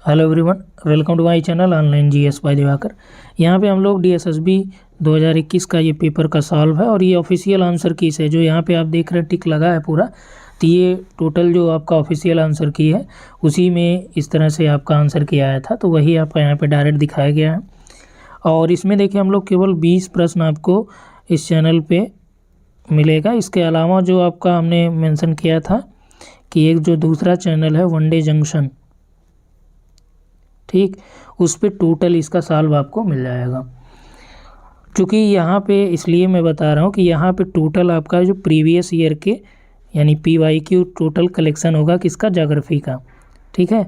Hello everyone, welcome to my channel online GS by Diwakar. यहाँ पे हम लोग डीएसएसबी 2021 का ये पेपर का सॉल्व है और ये ऑफिशियल आंसर कीज है। जो यहाँ पे आप देख रहे हैं टिक लगा है पूरा, तो ये टोटल जो आपका ऑफिशियल आंसर की है उसी में इस तरह से आपका आंसर किया आया था, तो वही आपका यहाँ पे डायरेक्ट दिखाया गया है। और इसमें देखिए हम लोग केवल 20 प्रश्न आपको इस चैनल पे मिलेगा। इसके अलावा जो आपका हमने मेंशन किया था कि एक जो दूसरा चैनल है वनडे जंक्शन, ठीक, उस पर टोटल इसका सॉल्व आपको मिल जाएगा। क्योंकि यहाँ पे इसलिए मैं बता रहा हूँ कि यहाँ पे टोटल आपका जो प्रीवियस ईयर के यानी PYQ टोटल कलेक्शन होगा किसका, ज्योग्राफी का, ठीक है।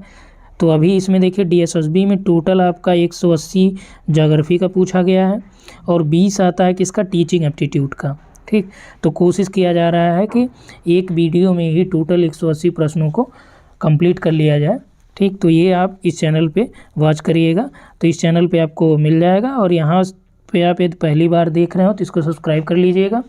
तो अभी इसमें देखिए डीएसएसबी में टोटल आपका 180 ज्योग्राफी का पूछा गया है और 20 आता है किसका, टीचिंग एप्टीट्यूड का, ठीक। तो कोशिश किया जा रहा है कि एक वीडियो में ही टोटल 180 प्रश्नों को कंप्लीट कर लिया जाए, ठीक। तो ये आप इस चैनल पे वॉच करिएगा, तो इस चैनल पे आपको मिल जाएगा। और यहाँ पे आप यदि पहली बार देख रहे हो तो इसको सब्सक्राइब कर लीजिएगा।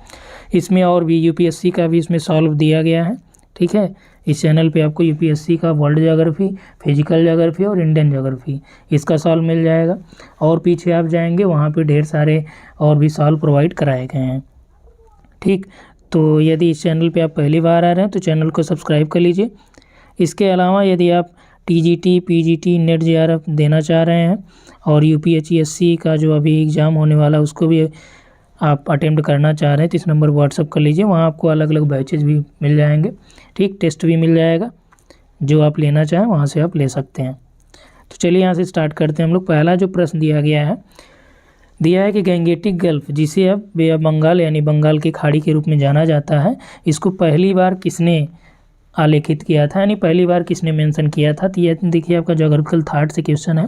इसमें और भी यूपीएससी का भी इसमें सॉल्व दिया गया है, ठीक है। इस चैनल पे आपको यूपीएससी का वर्ल्ड ज्योग्राफी, फिजिकल ज्योग्राफी और इंडियन ज्योग्राफी इसका सॉल्व मिल जाएगा। और पीछे आप जाएंगे वहाँ पे ढेर सारे और भी सॉल्व प्रोवाइड कराए गए हैं, ठीक। तो यदि इस चैनल पे आप पहली बार आ रहे हैं तो चैनल को सब्सक्राइब कर लीजिए। इसके अलावा यदि आप टीजीटी, पीजीटी, नेट जेआरएफ देना चाह रहे हैं और यूपीएचईएससी का जो अभी एग्ज़ाम होने वाला है उसको भी आप अटेम्प्ट करना चाह रहे हैं तो इस नंबर व्हाट्सअप कर लीजिए। वहाँ आपको अलग अलग बैचेज भी मिल जाएंगे, ठीक, टेस्ट भी मिल जाएगा। जो आप लेना चाहें वहाँ से आप ले सकते हैं। तो चलिए यहाँ से स्टार्ट करते हैं हम लोग। पहला जो प्रश्न दिया है कि गैंगेटिक गल्फ, जिसे अब बे ऑफ बंगाल यानी बंगाल की खाड़ी के रूप में जाना जाता है, इसको पहली बार किसने आलेखित किया था, यानी पहली बार किसने मेंशन किया था। तो ये देखिए आपका ज्योग्राफिकल थॉट से क्वेश्चन है।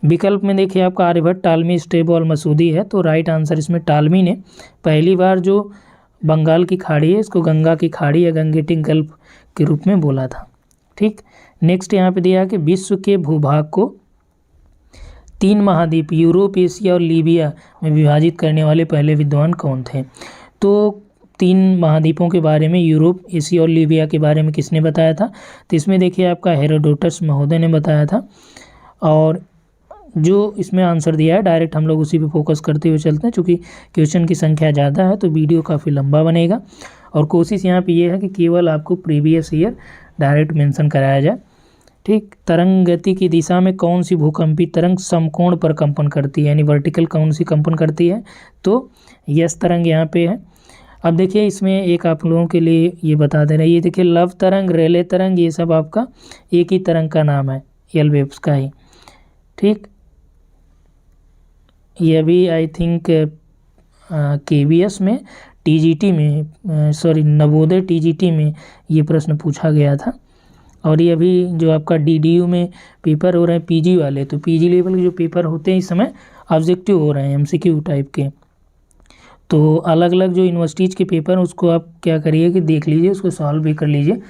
विकल्प में देखिए आपका आर्यभट्ट, टालमी, स्ट्रैबो और मसूदी है। तो राइट आंसर इसमें टालमी ने पहली बार जो बंगाल की खाड़ी है इसको गंगा की खाड़ी या गंगेटिक गल्फ के रूप में बोला था, ठीक। नेक्स्ट यहाँ पे दिया है कि विश्व के भूभाग को 3 महाद्वीप यूरोप, एशिया और लीबिया में विभाजित करने वाले पहले विद्वान कौन थे। तो 3 महाद्वीपों के बारे में, यूरोप, एशिया और लीबिया के बारे में किसने बताया था। तो इसमें देखिए आपका हेरोडोटस महोदय ने बताया था। और जो इसमें आंसर दिया है डायरेक्ट हम लोग उसी पे फोकस करते हुए चलते हैं, चूँकि क्वेश्चन की संख्या ज़्यादा है तो वीडियो काफ़ी लंबा बनेगा। और कोशिश यहाँ पे ये है कि केवल आपको प्रीवियस ईयर डायरेक्ट मेंशन कराया जाए, ठीक। तरंग गति की दिशा में कौन सी भूकंपी तरंग समकोण पर कंपन करती है, यानी वर्टिकल कौन सी कंपन करती है। तो यस तरंग यहाँ पे है। अब देखिए इसमें एक आप लोगों के लिए ये बता दे रहे हैं, ये देखिए लव तरंग, रेले तरंग, ये सब आपका एक ही तरंग का नाम है, एल वेव्स का ही, ठीक। ये भी आई थिंक KVS में, TGT में, सॉरी नवोदय TGT में ये प्रश्न पूछा गया था। और ये अभी जो आपका DDU में पेपर हो रहे हैं PG वाले, तो PG लेवल के जो पेपर होते हैं इस समय ऑब्जेक्टिव हो रहे हैं MCQ टाइप के। तो अलग अलग जो यूनिवर्सिटीज़ के पेपर उसको आप क्या करिए कि देख लीजिए, उसको सॉल्व भी कर लीजिए,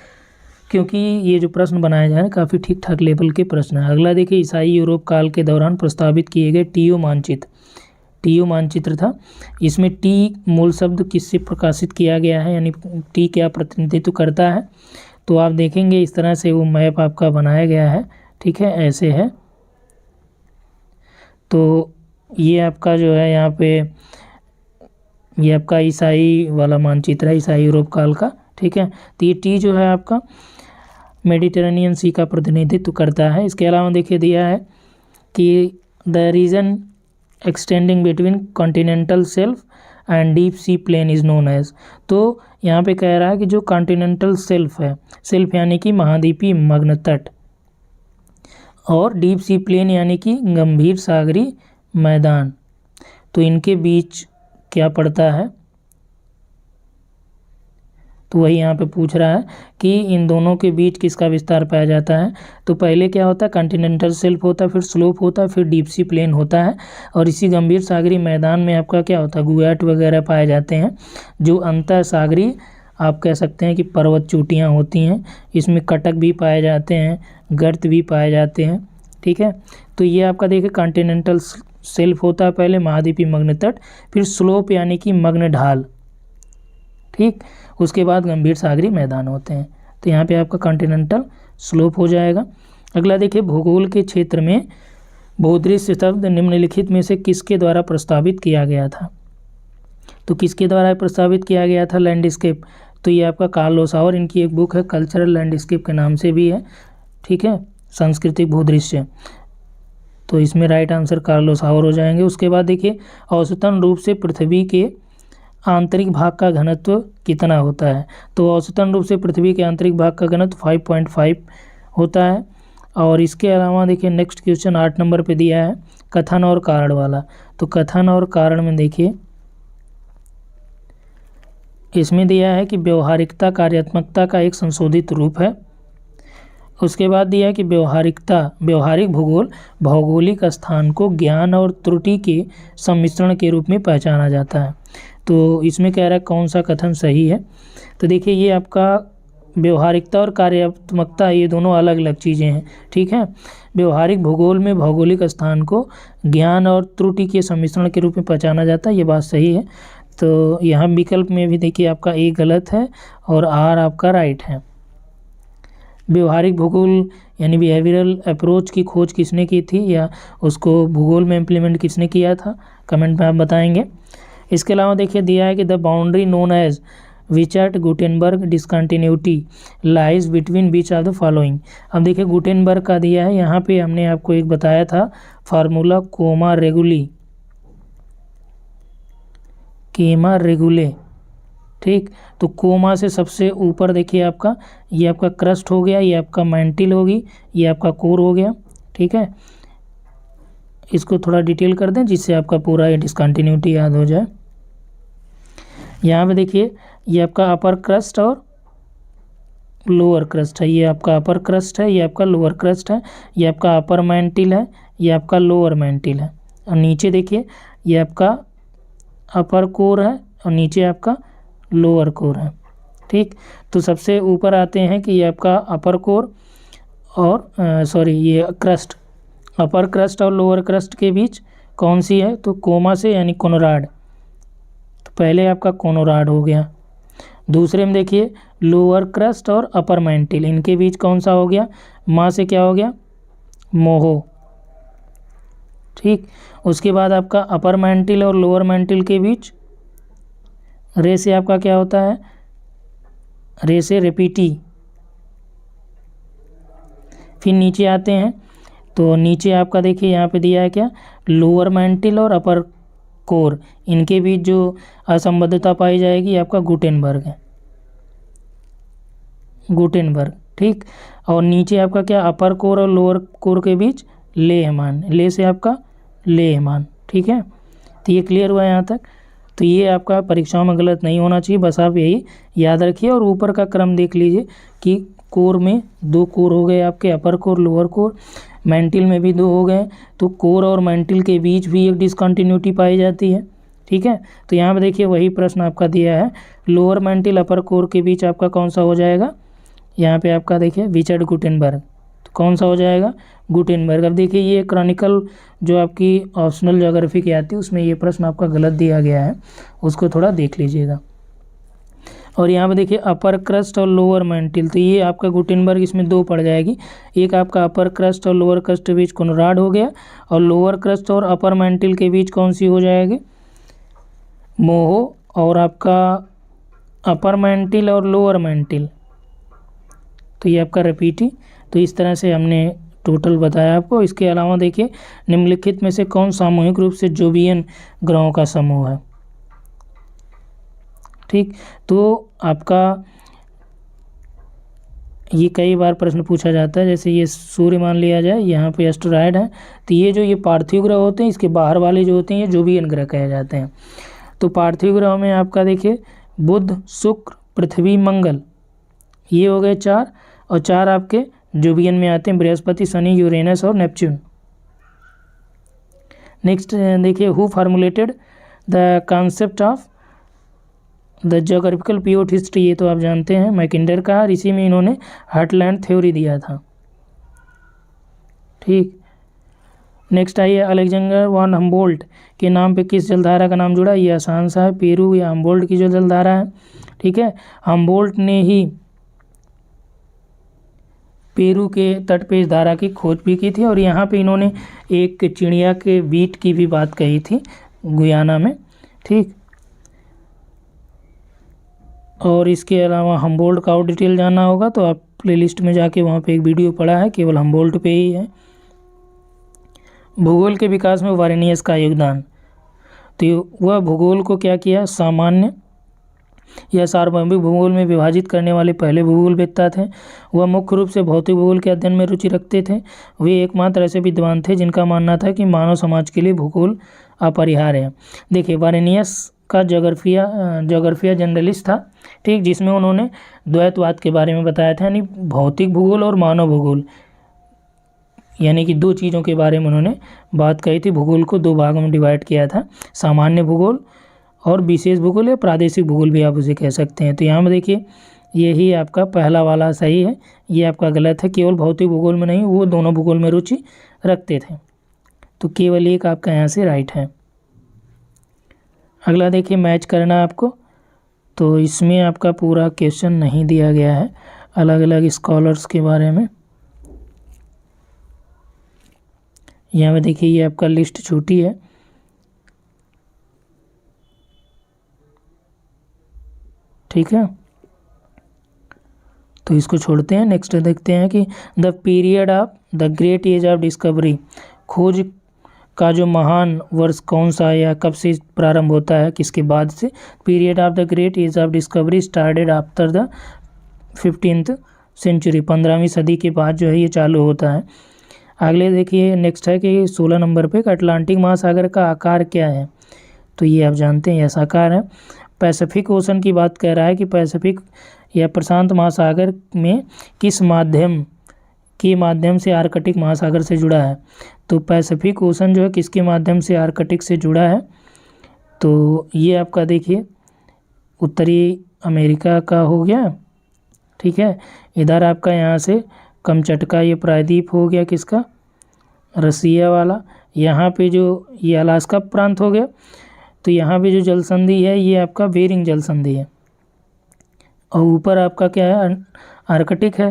क्योंकि ये जो प्रश्न बनाए जा रहे हैं काफ़ी ठीक ठाक लेवल के प्रश्न है। अगला देखिए, ईसाई यूरोप काल के दौरान प्रस्तावित किए गए TO मानचित्र था। इसमें T मूल शब्द किससे प्रकाशित किया गया है, यानी T क्या प्रतिनिधित्व करता है। तो आप देखेंगे इस तरह से वो मैप आपका बनाया गया है, ठीक है, ऐसे है। तो ये आपका जो है यहाँ पे ये आपका ईसाई वाला मानचित्र है, ईसाई यूरोप काल का, ठीक है। तो ये T जो है आपका मेडिटेरेनियन सी का प्रतिनिधित्व करता है। इसके अलावा देखिए दिया है कि the region extending between continental shelf and deep sea plain is known as. तो यहाँ पे कह रहा है कि जो कॉन्टिनेंटल सेल्फ है, सेल्फ यानी कि महाद्वीपीय मग्न तट, और डीप सी प्लेन यानी कि गंभीर सागरी मैदान, तो इनके बीच क्या पड़ता है। तो वही यहाँ पे पूछ रहा है कि इन दोनों के बीच किसका विस्तार पाया जाता है। तो पहले क्या होता है, कॉन्टिनेंटल सेल्फ होता है, फिर स्लोप होता है, फिर डीप सी प्लेन होता है। और इसी गंभीर सागरी मैदान में आपका क्या होता है, गुयाट वगैरह पाए जाते हैं, जो अंतः सागरी आप कह सकते हैं कि पर्वत चोटियाँ होती हैं। इसमें कटक भी पाए जाते हैं, गर्त भी पाए जाते हैं, ठीक है। तो ये आपका देखिए कॉन्टिनेंटल सेल्फ होता है पहले, महाद्वीपीय मग्न तट, फिर स्लोप यानी कि मग्न ढाल, ठीक। उसके बाद गंभीर सागरी मैदान होते हैं। तो यहाँ पे आपका कॉन्टिनेंटल स्लोप हो जाएगा। अगला देखिए, भूगोल के क्षेत्र में भूदृश्य शब्द निम्नलिखित में से किसके द्वारा प्रस्तावित किया गया था? तो किसके द्वारा प्रस्तावित किया गया था लैंडस्केप? तो ये आपका कार्ल ओसावर, इनकी एक बुक है कल्चरल लैंडस्केप के नाम से भी है, ठीक है, सांस्कृतिक भूदृश्य। तो इसमें राइट आंसर कार्ल ओसावर हो जाएंगे। उसके बाद देखिए, औसतन रूप से पृथ्वी के आंतरिक भाग का घनत्व कितना होता है? तो औसतन रूप से पृथ्वी के आंतरिक भाग का घनत्व 5.5 होता है। और इसके अलावा देखिए, नेक्स्ट क्वेश्चन 8 नंबर पे दिया है कथन और कारण वाला। तो कथन और कारण में देखिए, इसमें दिया है कि व्यवहारिकता कार्यात्मकता का एक संशोधित रूप है। उसके बाद दिया है कि व्यवहारिक भूगोल भौगोलिक स्थान को ज्ञान और त्रुटि के सम्मिश्रण के रूप में पहचाना जाता है। तो इसमें कह रहा है कौन सा कथन सही है? तो देखिए, ये आपका व्यवहारिकता और कार्यात्मकता ये दोनों अलग अलग चीज़ें हैं, ठीक है। व्यवहारिक भूगोल में भौगोलिक स्थान को ज्ञान और त्रुटि के सम्मिश्रण के रूप में पहचाना जाता है, ये बात सही है। तो यहाँ विकल्प में भी देखिए आपका ए गलत है और आर आपका राइट है। व्यवहारिक भूगोल यानी बिहेवियरल अप्रोच की खोज किसने की थी, या उसको भूगोल में इम्प्लीमेंट किसने किया था? कमेंट में आप बताएंगे। इसके अलावा देखिए, दिया है कि the boundary known as Wiechert Gutenberg discontinuity lies between which of the following. अब देखिए, गुटेनबर्ग का दिया है, यहाँ पे हमने आपको एक बताया था फार्मूला कोमा रेगुले, ठीक। तो कोमा से सबसे ऊपर देखिए आपका, ये आपका क्रस्ट हो गया, ये आपका मैंटिल होगी, ये आपका कोर हो गया, ठीक है। इसको थोड़ा डिटेल कर दें जिससे आपका पूरा ये डिसकंटिन्यूटी याद हो जाए। यहाँ पे देखिए, ये आपका अपर क्रस्ट और लोअर क्रस्ट है, ये आपका अपर क्रस्ट है, ये आपका लोअर क्रस्ट है, ये आपका अपर मैंटिल है, ये आपका लोअर मैंटिल है। और नीचे देखिए, ये आपका अपर कोर है और नीचे आपका लोअर कोर है, ठीक। तो सबसे ऊपर आते हैं कि ये आपका अपर कोर और ये क्रस्ट, अपर क्रस्ट और लोअर क्रस्ट के बीच कौन सी है? तो कोमा से यानी कोनोराड। तो पहले आपका कोनोराड हो गया। दूसरे में देखिए, लोअर क्रस्ट और अपर मैंटिल, इनके बीच कौन सा हो गया? माँ से क्या हो गया? मोहो, ठीक। उसके बाद आपका अपर मैंटिल और लोअर मैंटिल के बीच रे से आपका क्या होता है? रे से रेपिटी। फिर नीचे आते हैं, तो नीचे आपका देखिए यहाँ पे दिया है क्या? लोअर मैंटिल और अपर कोर, इनके बीच जो असंबद्धता पाई जाएगी आपका गुटेनबर्ग है, गुटेनबर्ग, ठीक। और नीचे आपका क्या? अपर कोर और लोअर कोर के बीच लेहमान, ले से आपका लेहमान, ठीक है। तो ये क्लियर हुआ यहाँ तक। तो ये आपका परीक्षाओं में गलत नहीं होना चाहिए, बस आप यही याद रखिए। और ऊपर का क्रम देख लीजिए कि कोर में 2 कोर हो गए आपके, अपर कोर लोअर कोर, मैंटिल में भी 2 हो गए। तो कोर और मैंटिल के बीच भी एक डिसकंटिन्यूटी पाई जाती है, ठीक है। तो यहाँ पे देखिए वही प्रश्न आपका दिया है, लोअर मैंटिल अपर कोर के बीच आपका कौन सा हो जाएगा? यहाँ पे आपका देखिए विचर्ड गुटेनबर्ग, तो कौन सा हो जाएगा? गुटेनबर्ग। अब देखिए, ये क्रॉनिकल जो आपकी ऑप्शनल ज्योग्राफी की आती है उसमें ये प्रश्न आपका गलत दिया गया है, उसको थोड़ा देख लीजिएगा। और यहाँ पे देखिए, अपर क्रस्ट और लोअर मैंटिल, तो ये आपका गुटेनबर्ग इसमें 2 पड़ जाएगी। एक आपका अपर क्रस्ट और लोअर क्रस्ट के बीच कोनराड हो गया, और लोअर क्रस्ट और अपर मैंटिल के बीच कौन सी हो जाएगी? मोहो। और आपका अपर मैंटिल और लोअर मैंटिल, तो ये आपका रेपिटी। तो इस तरह से हमने टोटल बताया आपको। इसके अलावा देखिए, निम्नलिखित में से कौन सामूहिक रूप से जोवियन ग्रहों का समूह है, ठीक। तो आपका ये कई बार प्रश्न पूछा जाता है, जैसे ये सूर्य मान लिया जाए, यहाँ पे एस्टेरॉयड है, तो ये जो ये पार्थिव ग्रह होते हैं, इसके बाहर वाले जो होते हैं ये जोवियन ग्रह कहे जाते हैं। तो पार्थिव ग्रहों में आपका देखिए, बुध, शुक्र, पृथ्वी, मंगल, ये हो गए 4, और 4 आपके जोवियन में आते हैं, बृहस्पति, शनि, यूरेनस और नेपच्यून। नेक्स्ट देखिए, who formulated the concept of the geographical period history, ये तो आप जानते हैं मैकिंडर का, इसी में इन्होंने हार्टलैंड थ्योरी दिया था, ठीक। नेक्स्ट आइए, अलेक्जेंडर वन हम्बोल्ट के नाम पे किस जलधारा का नाम जुड़ा? ये आसान सा है, पेरू या हम्बोल्ट की जो जलधारा है, ठीक है। हम्बोल्ट ने ही पेरू के तट पे इस धारा की खोज भी की थी। और यहाँ पे इन्होंने एक चिड़िया के बीट की भी बात कही थी गुयाना में, ठीक। और इसके अलावा हम्बोल्ट का और डिटेल जानना होगा तो आप प्लेलिस्ट में जाके वहाँ पे एक वीडियो पड़ा है, केवल हम्बोल्ट पे ही है। भूगोल के विकास में वारेनियस का योगदान, तो वह भूगोल को क्या किया, सामान्य या सार्वभौमिक भूगोल में विभाजित करने वाले पहले भूगोलवेत्ता थे। वह मुख्य रूप से भौतिक भूगोल के अध्ययन में रुचि रखते थे। वे एकमात्र ऐसे विद्वान थे जिनका मानना था कि मानव समाज के लिए भूगोल अपरिहार्य है। देखिए वारेनियस का जोग्राफिया जनरलिस्ट था, ठीक, जिसमें उन्होंने द्वैतवाद के बारे में बताया था, यानी भौतिक भूगोल और मानव भूगोल, यानी कि दो चीज़ों के बारे में उन्होंने बात कही थी। भूगोल को दो भागों में डिवाइड किया था, सामान्य भूगोल और विशेष भूगोल या प्रादेशिक भूगोल भी आप उसे कह सकते हैं। तो यहाँ में देखिए यही आपका पहला वाला सही है, ये आपका गलत है। केवल भौतिक भूगोल में नहीं, वो दोनों भूगोल में रुचि रखते थे। तो केवल एक आपका यहाँ से राइट है। अगला देखिए मैच करना आपको, तो इसमें आपका पूरा क्वेश्चन नहीं दिया गया है, अलग अलग स्कॉलर्स के बारे में। यहाँ पे देखिए ये आपका लिस्ट छोटी है, ठीक है, तो इसको छोड़ते हैं। नेक्स्ट देखते हैं कि the period of the great age of discovery, खोज का जो महान वर्ष कौन सा है या कब से प्रारंभ होता है, किसके बाद से। Period of the great age of discovery started after the 15th century, 15वीं सदी के बाद जो है ये चालू होता है। अगले देखिए नेक्स्ट है कि 16 नंबर पे अटलांटिक महासागर का आकार क्या है, तो ये आप जानते हैं ऐसा आकार है। पैसिफिक ओशन की बात कर रहा है कि पैसिफिक या प्रशांत महासागर में किस माध्यम से आर्कटिक महासागर से जुड़ा है, तो पैसिफिक ओशन जो है किसके माध्यम से आर्कटिक से जुड़ा है, तो ये आपका देखिए उत्तरी अमेरिका का हो गया, ठीक है। इधर आपका यहाँ से कमचटका ये प्रायद्वीप हो गया किसका, रसिया वाला। यहाँ पे जो ये अलास्का प्रांत हो गया, तो यहाँ पे जो जल संधि है ये आपका बेरिंग जल संधि है। और ऊपर आपका क्या है, आर्कटिक है,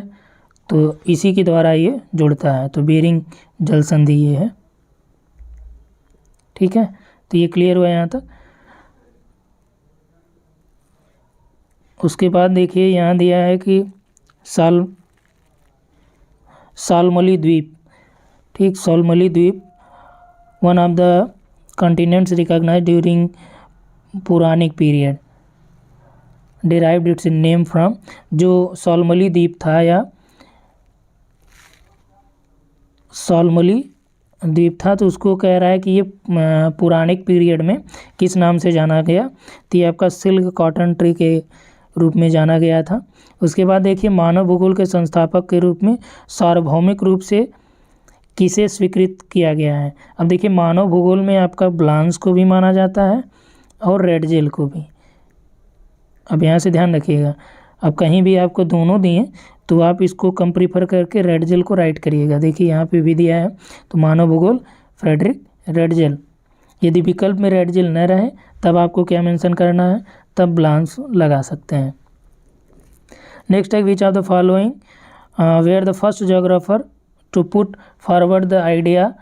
तो इसी के द्वारा ये जुड़ता है, तो बेरिंग जल संधि ये है, ठीक है। तो ये क्लियर हुआ यहाँ तक। उसके बाद देखिए यहाँ दिया है कि साल्मली द्वीप, ठीक, Shalmali Dvipa one of the continents recognized during Puranic period, derived its name from, जो साल्मली द्वीप था या साल्मली द्वीप था, तो उसको कह रहा है कि ये पुरानिक पीरियड में किस नाम से जाना गया, तो ये आपका सिल्क कॉटन ट्री के रूप में जाना गया था। उसके बाद देखिए मानव भूगोल के संस्थापक के रूप में सार्वभौमिक रूप से किसे स्वीकृत किया गया है। अब देखिए मानव भूगोल में आपका ब्लांस को भी माना जाता है और रेडजेल को भी। अब यहाँ से ध्यान रखिएगा, अब कहीं भी आपको दोनों दिए तो आप इसको कम प्रीफर करके रेडजेल को राइट करिएगा। देखिए यहाँ पे भी दिया है, तो मानव भूगोल फ्रेडरिक रेडजेल। यदि विकल्प में रेडजेल न रहे तब आपको क्या मेंशन करना है, तब ब्लांस लगा सकते हैं। नेक्स्ट है which of the following were the first geographer to put forward the idea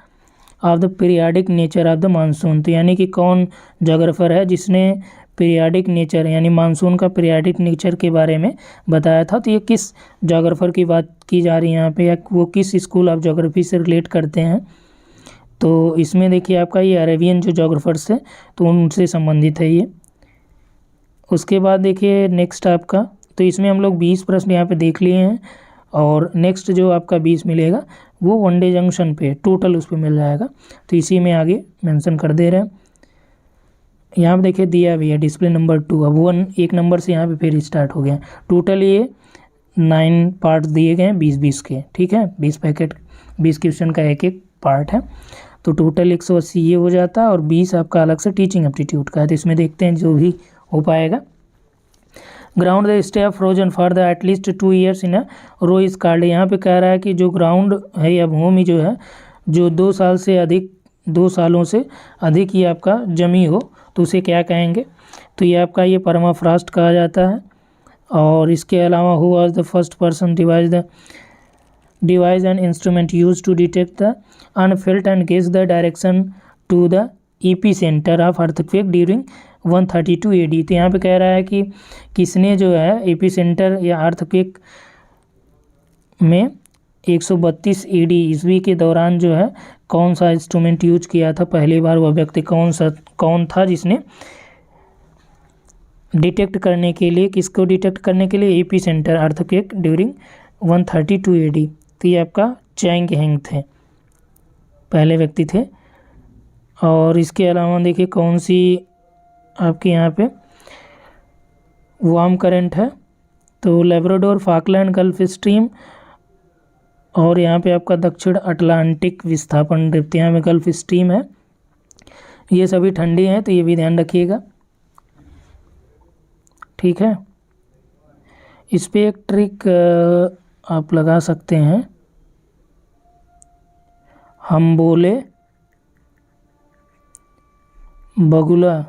of the periodic nature of the monsoon, तो यानी कि कौन जोग्राफर है जिसने पीरियाडिक नेचर यानी मानसून का पीरियाडिक नेचर के बारे में बताया था। तो ये किस जोग्राफर की बात की जा रही है यहाँ पे, या वो किस स्कूल ऑफ जोग्राफी से रिलेट करते हैं, तो इसमें देखिए आपका ये अरेबियन जो जोग्राफर्स है तो उनसे संबंधित है ये। उसके बाद देखिए नेक्स्ट आपका, तो इसमें हम लोग 20 प्रश्न यहाँ पे देख लिए हैं, और नेक्स्ट जो आपका 20 मिलेगा वो वनडे जंक्शन पे टोटल उस पर मिल जाएगा, तो इसी में आगे मेंशन कर दे रहे हैं। यहाँ पे देखिए दिया भी है डिस्प्ले नंबर 2, अब 1 नंबर से यहाँ पे फिर स्टार्ट हो गया। टोटल ये 9 पार्ट दिए गए हैं 20-20 के, ठीक है, 20 पैकेट 20 क्वेश्चन का एक एक पार्ट है, तो टोटल 180 ये हो जाता है, और 20 आपका अलग से टीचिंग एप्टीट्यूड का है। तो इसमें देखते हैं जो भी हो पाएगा। Ground the stay of frozen for the at least 2 years in a row is called, यहाँ पे कह रहा है कि जो ग्राउंड है या भूमि जो है जो 2 सालों से अधिक ये आपका जमी हो तो उसे क्या कहेंगे, तो ये आपका ये परमाफ्रॉस्ट कहा जाता है। और इसके अलावा who was the first person devise device and instrument used to detect the unfelt and guess the direction to the epicenter of earthquake during 132 AD। तो यहाँ पे कह रहा है कि किसने जो है एपिसेंटर या अर्थक्वेक में 132 AD ईस्वी के दौरान जो है कौन सा इंस्ट्रूमेंट यूज किया था, पहली बार वह व्यक्ति कौन था जिसने डिटेक्ट करने के लिए, किसको डिटेक्ट करने के लिए, एपिसेंटर अर्थक्वेक ड्यूरिंग 132 AD। तो ये आपका चैंग हेंग थे, पहले व्यक्ति थे। और इसके अलावा देखिए कौन सी आपके यहाँ पे वार्म करंट है, तो लेब्राडोर, फाकलैंड, गल्फ स्ट्रीम और यहाँ पे आपका दक्षिण अटलांटिक विस्थापन ड्रिफ्ट, यहाँ में गल्फ स्ट्रीम है। ये सभी ठंडी हैं तो ये भी ध्यान रखिएगा, ठीक है। इस पे एक ट्रिक आप लगा सकते हैं, हम बोले बगुला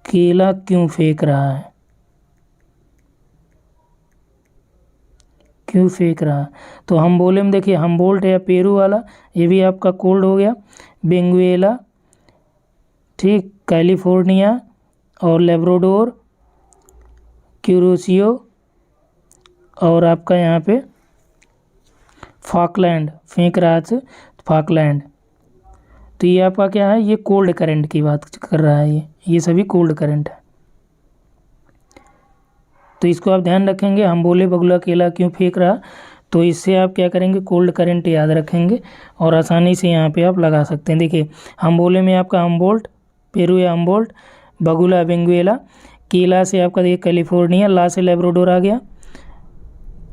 केला क्यों फेंक रहा है, क्यों फेंक रहा है। तो हम बोले में देखिए हमबोल्ट या पेरू वाला, ये भी आपका कोल्ड हो गया। बेंगुएला, ठीक, कैलिफोर्निया और लेब्राडोर, क्यूरोसियो और आपका यहाँ पे फाकलैंड फेंक रहा था, फाकलैंड। तो ये आपका क्या है, ये कोल्ड करंट की बात कर रहा है, ये सभी कोल्ड करंट है। तो इसको आप ध्यान रखेंगे, हम बोले बगुला केला क्यों फेंक रहा, तो इससे आप क्या करेंगे, कोल्ड करंट याद रखेंगे और आसानी से यहाँ पे आप लगा सकते हैं। देखिए हम बोले में आपका हमबोल्ट, पेरू या हमबोल्ट, बगुला बेंगुएला, केला से आपका देखिए कैलिफोर्निया, ला से लेब्राडोर आ गया,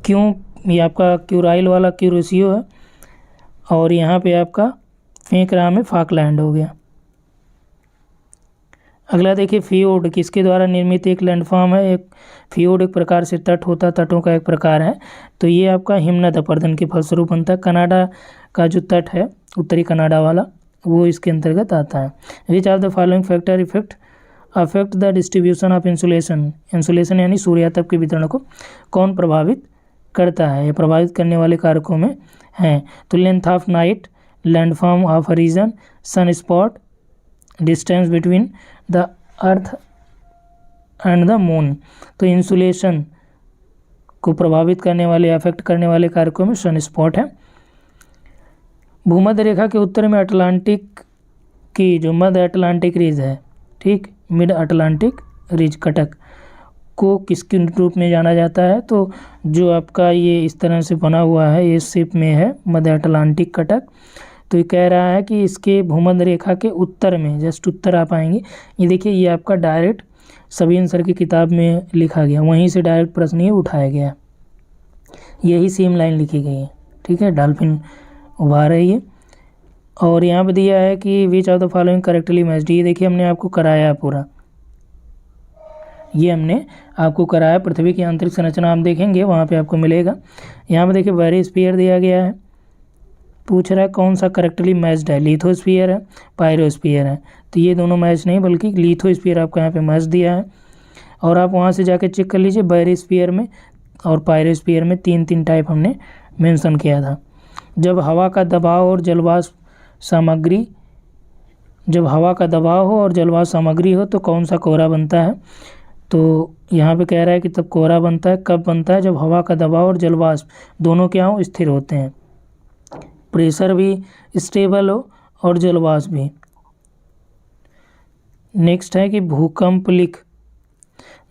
क्यों ये आपका क्यूराइल वाला क्यूरोसियो है, और यहाँ पे आपका फेंक रहा में फाकलैंड हो गया। अगला देखिए फियोर्ड, किसके द्वारा निर्मित एक लैंडफॉर्म है। एक फियोर्ड एक प्रकार से तट होता है, तटों का एक प्रकार है। तो ये आपका हिमनद अपर्दन के फलस्वरूप बनता है। कनाडा का जो तट है, उत्तरी कनाडा वाला, वो इसके अंतर्गत आता है। Which of the following factor effect affect the distribution of insulation, insulation यानी सूर्यातप के वितरण को कौन प्रभावित करता है, ये प्रभावित करने वाले कारकों में हैं। तो length of night, landform of region, sun spot, distance between the earth and the moon. तो इंसुलेशन को प्रभावित करने वाले, अफेक्ट करने वाले कारकों में सन स्पॉट है। भूमध्य रेखा के उत्तर में अटलांटिक की जो मध्य अटलांटिक रिज है, ठीक, मिड अटलांटिक रिज कटक को किसके रूप में जाना जाता है, तो जो आपका ये इस तरह से बना हुआ है, ये शेप में है मध्य अटलांटिक कटक। तो ये कह रहा है कि इसके भूमध्य रेखा के उत्तर में, जस्ट उत्तर आप आएंगे, ये देखिए ये आपका डायरेक्ट सभी आंसर की किताब में लिखा गया, वहीं से डायरेक्ट प्रश्न ये उठाया गया, यही सेम लाइन लिखी गई है, ठीक है। डॉल्फिन उभा रही है। और यहाँ पे दिया है कि विच of the following correctly matched, ये देखिए हमने आपको कराया पूरा, ये हमने आपको कराया। पृथ्वी की आंतरिक संरचना आप देखेंगे वहाँ पे आपको मिलेगा। यहाँ पे देखिए बैरिस्फीयर दिया गया है, पूछ रहा है कौन सा करेक्टली मैच्ड है, लिथोस्फीयर है, पायरोस्फीयर है। तो ये दोनों मैच नहीं, बल्कि लिथोस्फीयर आपका यहाँ पे मैच दिया है। और आप वहाँ से जाके चेक कर लीजिए, बैरिस्फीयर में और पायरोस्फीयर में 3 टाइप हमने मेंशन किया था। जब हवा का दबाव और जलवाष्प सामग्री, जब हवा का दबाव हो और जलवाष्प सामग्री हो तो कौन सा कोहरा बनता है, तो यहाँ पे कह रहा है कि तब कोहरा बनता है, कब बनता है, जब हवा का दबाव और जलवाष्प दोनों क्या हो, स्थिर होते हैं, प्रेशर भी स्टेबल हो और जलवाष्प भी। नेक्स्ट है कि भूकंप लिख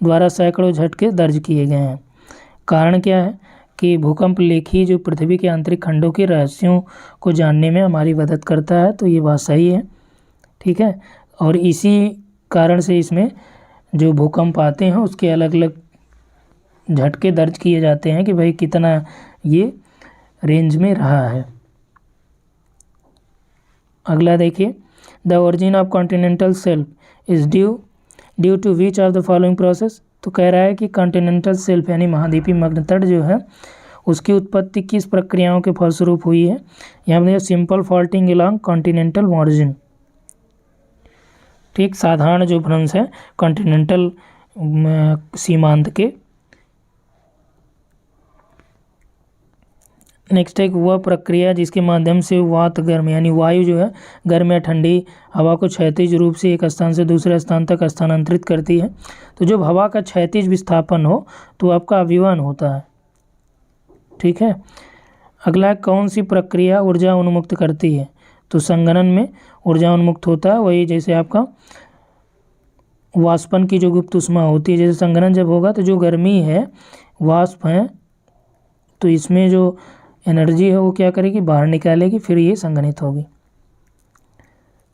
द्वारा सैकड़ों झटके दर्ज किए गए हैं। कारण क्या है कि भूकंप लेखी जो पृथ्वी के आंतरिक खंडों के रहस्यों को जानने में हमारी मदद करता है, तो ये बात सही है, ठीक है। और इसी कारण से इसमें जो भूकंप आते हैं उसके अलग अलग झटके दर्ज किए जाते हैं कि भाई कितना ये रेंज में रहा है। अगला देखिए, the origin of continental shelf is due to which of the following process. तो कह रहा है कि कॉन्टिनेंटल शेल्फ यानी महाद्वीपीय मग्न तट जो है उसकी उत्पत्ति किस प्रक्रियाओं के फलस्वरूप हुई है। यहाँ पर simple faulting along continental margin, ठीक, साधारण जो भ्रंश है कॉन्टिनेंटल सीमांत के। नेक्स्ट एक वह प्रक्रिया जिसके माध्यम से वात गर्म यानी वायु जो है गर्म या ठंडी हवा को क्षैतिज रूप से एक स्थान से दूसरे स्थान तक स्थानांतरित करती है। तो जब हवा का क्षैतिज विस्थापन हो तो आपका अभिवहन होता है। ठीक है। अगला कौन सी प्रक्रिया ऊर्जा उन्मुक्त करती है? तो संघनन में ऊर्जा उन्मुक्त होता है। वही जैसे आपका वाष्पन की जो गुप्त ऊष्मा होती है, जैसे संघनन जब होगा तो जो गर्मी है वाष्प है तो इसमें जो एनर्जी है वो क्या करेगी, बाहर निकालेगी, फिर ये संघनित होगी।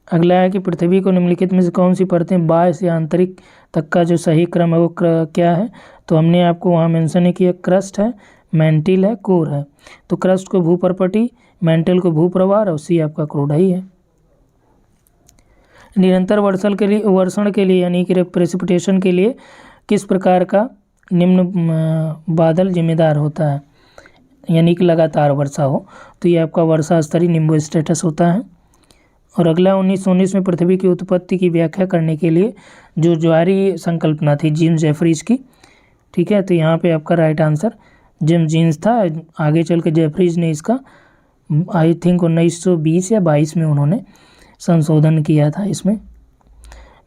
अगला है कि पृथ्वी को निम्नलिखित में से कौन सी परतें बाह्य से आंतरिक तक का जो सही क्रम है वो क्या है? तो हमने आपको वहाँ मेंशन किया, क्रस्ट है, मैंटिल है, कोर है। तो क्रस्ट को भूपर्पटी, मैंटिल को भूप्रवाह और सी आपका क्रोडाई है। निरंतर वर्षण के लिए यानी कि प्रेसिपिटेशन के लिए किस प्रकार का निम्न बादल जिम्मेदार होता है? यानी कि लगातार वर्षा हो तो ये आपका वर्षा स्तरीय निम्बो स्टेटस होता है। और अगला 1919 में पृथ्वी की उत्पत्ति की व्याख्या करने के लिए जो ज्वारी संकल्पना थी जेम्स जेफरीज की। ठीक है। तो यहाँ पे आपका राइट आंसर जेम्स जीन्स था। आगे चल के जेफरीज ने इसका आई थिंक 1920 या 22 में उन्होंने संशोधन किया था इसमें।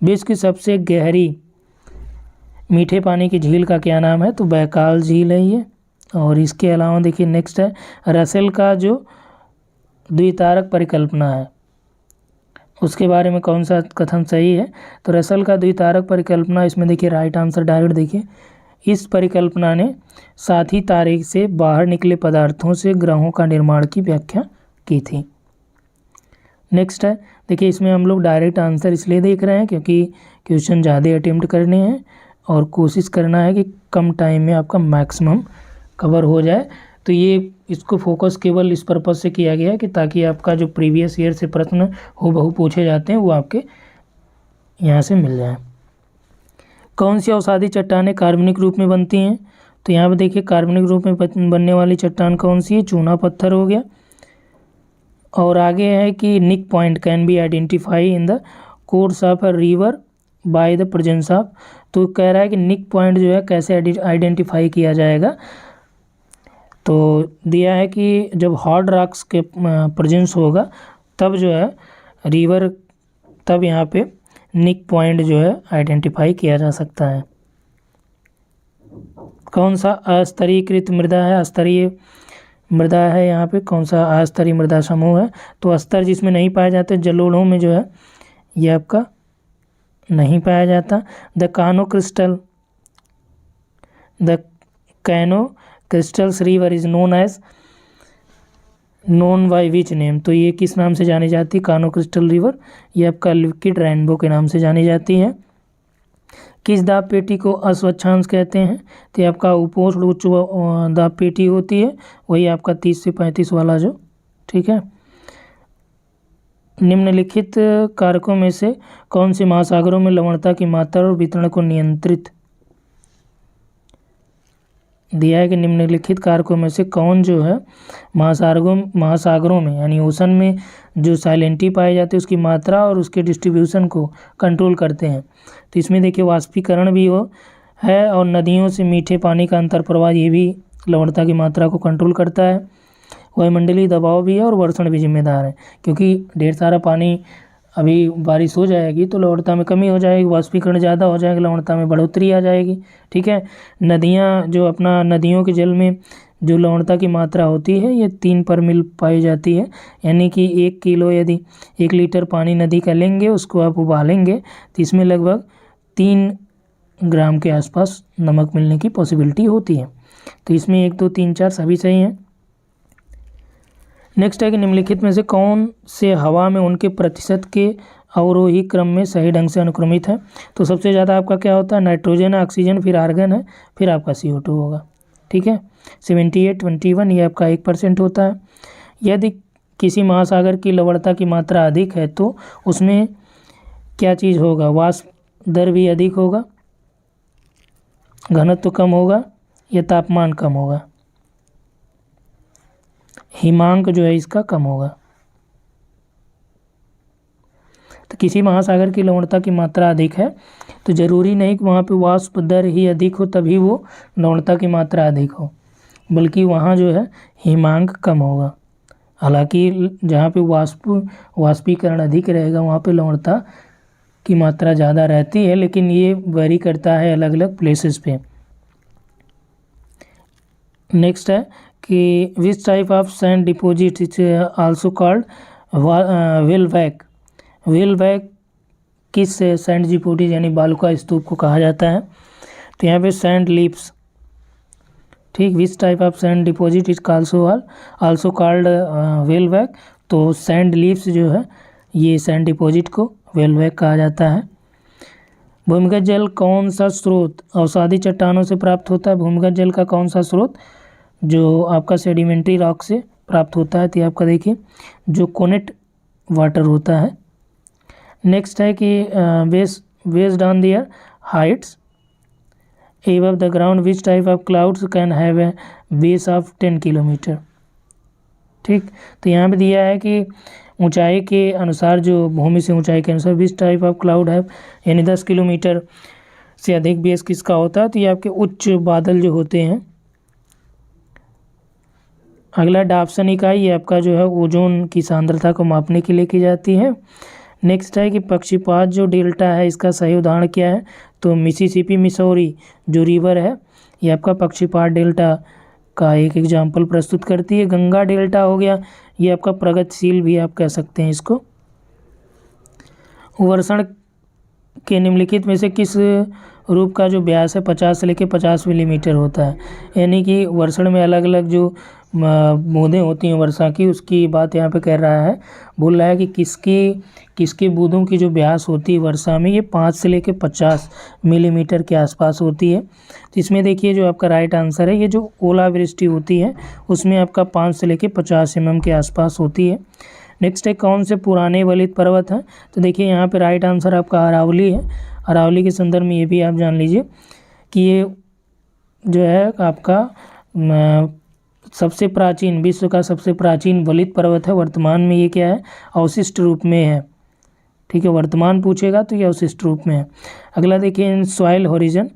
विश्व की सबसे गहरी मीठे पानी की झील का क्या नाम है? तो बैकाल झील है ये। और इसके अलावा देखिए नेक्स्ट है रसेल का जो द्वितारक परिकल्पना है उसके बारे में कौन सा कथन सही है? तो रसेल का द्वितारक परिकल्पना, इसमें देखिए राइट आंसर डायरेक्ट देखिए, इस परिकल्पना ने साथी तारे से बाहर निकले पदार्थों से ग्रहों का निर्माण की व्याख्या की थी। नेक्स्ट है देखिए, इसमें हम लोग डायरेक्ट आंसर इसलिए देख रहे हैं क्योंकि क्वेश्चन ज़्यादा अटेम्प्ट करने हैं और कोशिश करना है कि कम टाइम में आपका मैक्सिमम कवर हो जाए। तो ये इसको फोकस केवल इस पर्पज़ से किया गया है कि ताकि आपका जो प्रीवियस ईयर से प्रश्न हूबहू पूछे जाते हैं वो आपके यहाँ से मिल जाए। कौन सी अवसादी चट्टानें कार्बनिक रूप में बनती हैं? तो यहाँ पर देखिए कार्बनिक रूप में बनने वाली चट्टान कौन सी है? चूना पत्थर हो गया। और आगे है कि nick point can be identify in the course of a river by the presence of. तो कह रहा है कि निक पॉइंट जो है कैसे आइडेंटिफाई किया जाएगा? तो दिया है कि जब हार्ड रॉक्स के प्रेजेंस होगा तब जो है रिवर, तब यहाँ पे निक पॉइंट जो है आइडेंटिफाई किया जा सकता है। कौन सा अस्तरीकृत मृदा है? अस्तरीय मृदा है यहाँ पे। कौन सा अस्तरीय मृदा समूह है? तो अस्तर जिसमें नहीं पाए जाते जलोढ़ों में जो है ये आपका नहीं पाया जाता। The Cano Cristales river is known as known by which name? तो ये किस नाम से जानी जाती है? कानो क्रिस्टल रिवर। ये आपका लिक्विड रेनबो के नाम से जानी जाती है। किस दाब पेटी को अस्वच्छांश कहते हैं? तो ये आपका उपोष्ण उच्च दाब पेटी होती है, वही आपका 30 से 35 वाला जो। ठीक है। निम्नलिखित कारकों में से कौन से महासागरों में लवणता की मात्रा और वितरण को नियंत्रित दिया है कि निम्नलिखित कारकों में से कौन जो है महासागरों में यानी ओशन में जो साइलेंटी पाए जाते हैं उसकी मात्रा और उसके डिस्ट्रीब्यूशन को कंट्रोल करते हैं? तो इसमें देखिए वाष्पीकरण भी हो है और नदियों से मीठे पानी का अंतर प्रवाह ये भी लवणता की मात्रा को कंट्रोल करता है। वायुमंडलीय दबाव भी है और वर्षण भी जिम्मेदार है, क्योंकि ढेर सारा पानी अभी बारिश हो जाएगी तो लवणता में कमी हो जाएगी, वाष्पीकरण ज़्यादा हो जाएगा, लवणता में बढ़ोतरी आ जाएगी। ठीक है। नदियाँ जो अपना नदियों के जल में जो लवणता की मात्रा होती है ये 3 पर मिल पाई जाती है, यानी कि 1 किलो यदि 1 लीटर पानी नदी का लेंगे उसको आप उबालेंगे तो इसमें लगभग 3 ग्राम के आसपास नमक मिलने की पॉसिबिलिटी होती है। तो इसमें 1 2 3 4 सभी सही हैं। नेक्स्ट है कि निम्नलिखित में से कौन से हवा में उनके प्रतिशत के अवरोही क्रम में सही ढंग से अनुक्रमित है? तो सबसे ज़्यादा आपका क्या होता है? नाइट्रोजन है, ऑक्सीजन, फिर आर्गन है, फिर आपका CO2 होगा। ठीक है। 78-21 ये आपका 1% होता है। यदि किसी महासागर की लवणता की मात्रा अधिक है तो उसमें क्या चीज़ होगा? वाष्प दर भी अधिक होगा, घनत्व कम होगा या तापमान कम होगा? हिमांक जो है इसका कम होगा। तो किसी महासागर की लवणता की मात्रा अधिक है तो जरूरी नहीं कि वहाँ पे वाष्प दर ही अधिक हो तभी वो लवणता की मात्रा अधिक हो। बल्कि वहाँ जो है हिमांक कम होगा। हालांकि जहाँ पे वाष्पीकरण अधिक रहेगा वहाँ पे लवणता की मात्रा ज़्यादा रहती है, लेकिन ये वेरी करता है अलग अलग प्लेसेस पे। नेक्स्ट है कि which type of sand deposit is also called वेलवैक। वेलवैक किस सैंड डिपॉजिट यानी बालुका स्तूप को कहा जाता है? तो यहाँ पे सैंड लीप्स, ठीक, which type of sand deposit is also called वेलवैक। तो सैंड लीप्स जो है ये सैंड डिपॉजिट को वेलवैक कहा जाता है। भूमिगत जल कौन सा स्रोत अवसादी चट्टानों से प्राप्त होता है? भूमिगत जल का कौन सा स्रोत जो आपका सेडिमेंट्री रॉक से प्राप्त होता है? तो आपका देखिए जो कोनेट वाटर होता है। नेक्स्ट है कि based on their Heights above the ground which type of clouds can have a base of 10 kilometre. ठीक, तो यहाँ पे दिया है कि ऊंचाई के अनुसार, जो भूमि से ऊंचाई के अनुसार विच टाइप ऑफ क्लाउड है, यानी 10 किलोमीटर से अधिक बेस किसका होता है? तो ये आपके उच्च बादल जो होते हैं। अगला डाप्सन इकाई, ये आपका जो है ओजोन की सांद्रता को मापने के लिए की जाती है। नेक्स्ट है कि पक्षीपात जो डेल्टा है इसका सही उदाहरण क्या है? तो मिसिसिपी मिसौरी जो रिवर है ये आपका पक्षीपात डेल्टा का एक एग्जाम्पल प्रस्तुत करती है। गंगा डेल्टा हो गया, ये आपका प्रगतिशील भी आप कह सकते हैं इसको। वर्षण के निम्नलिखित में से किस रूप का जो व्यास है 50 से लेकर 50 मिलीमीटर होता है? यानी कि वर्षण में अलग अलग जो बूंदें होती हैं वर्षा की, उसकी बात यहाँ पे कर रहा है। बोल रहा है कि किसकी बूंदों की जो व्यास होती है वर्षा में ये 5 से लेकर 50 मिलीमीटर के आसपास होती है। तो इसमें देखिए जो आपका राइट आंसर है, ये जो ओलावृष्टि होती है उसमें आपका 5 से लेकर 50 mm के आसपास होती है। नेक्स्ट है कौन से पुराने वलित पर्वत हैं? तो देखिए यहाँ पे राइट आंसर आपका अरावली है। अरावली के संदर्भ में ये भी आप जान लीजिए कि ये जो है आपका सबसे प्राचीन, विश्व का सबसे प्राचीन वलित पर्वत है। वर्तमान में ये क्या है? अवशिष्ट रूप में है। ठीक है, वर्तमान पूछेगा तो ये अवशिष्ट रूप में है। अगला देखिए सॉइल होरिजन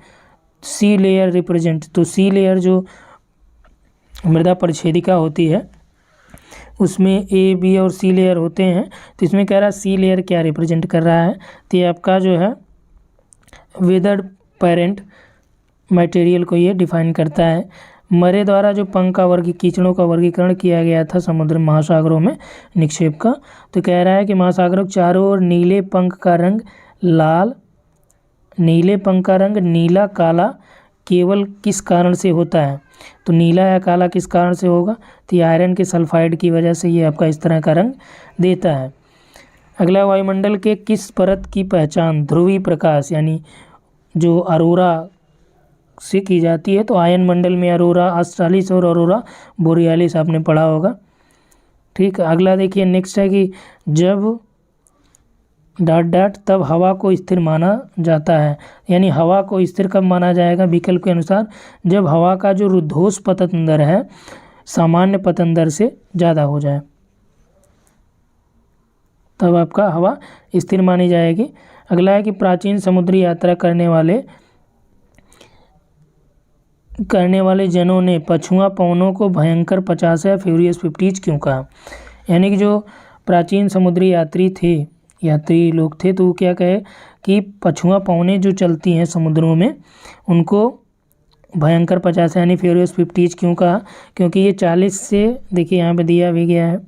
सी लेयर रिप्रेजेंट। तो सी लेयर जो मृदा परिच्छेदिका होती है उसमें ए, बी और सी लेयर होते हैं। तो इसमें कह रहा है सी लेयर क्या रिप्रेजेंट कर रहा है? तो ये आपका जो है वेदर पेरेंट मटेरियल को ये डिफाइन करता है। मरे द्वारा जो पंख का कीचड़ों का वर्गीकरण किया गया था समुद्र महासागरों में निक्षेप का, तो कह रहा है कि महासागरों के चारों ओर नीले पंख का रंग नीला काला केवल किस कारण से होता है? तो नीला या काला किस कारण से होगा? तो ये आयरन के सल्फाइड की वजह से ये आपका इस तरह का रंग देता है। अगला वायुमंडल के किस परत की पहचान ध्रुवीय प्रकाश यानी जो अरोरा से की जाती है? तो आयन मंडल में अरोरा ऑस्ट्रालिस और अरोरा बोरियालिस आपने पढ़ा होगा। ठीक, अगला देखिए नेक्स्ट है कि जब ... तब हवा को स्थिर माना जाता है। यानी हवा को स्थिर कब माना जाएगा? विकल्प के अनुसार जब हवा का जो रुद्धोष पतन दर है सामान्य पतन दर से ज़्यादा हो जाए, तब आपका हवा स्थिर मानी जाएगी। अगला है कि प्राचीन समुद्री यात्रा करने वाले जनों ने पछुआ पवनों को भयंकर 50 या फ्यूरियस 50 क्यों कहा? यानी कि जो प्राचीन समुद्री यात्री लोग थे तो वो क्या कहे कि पछुआ पवनें जो चलती हैं समुद्रों में उनको भयंकर 50 यानी फ्यूरियस 50 क्यों कहा? क्योंकि ये 40 से, देखिए यहाँ पे दिया भी गया है,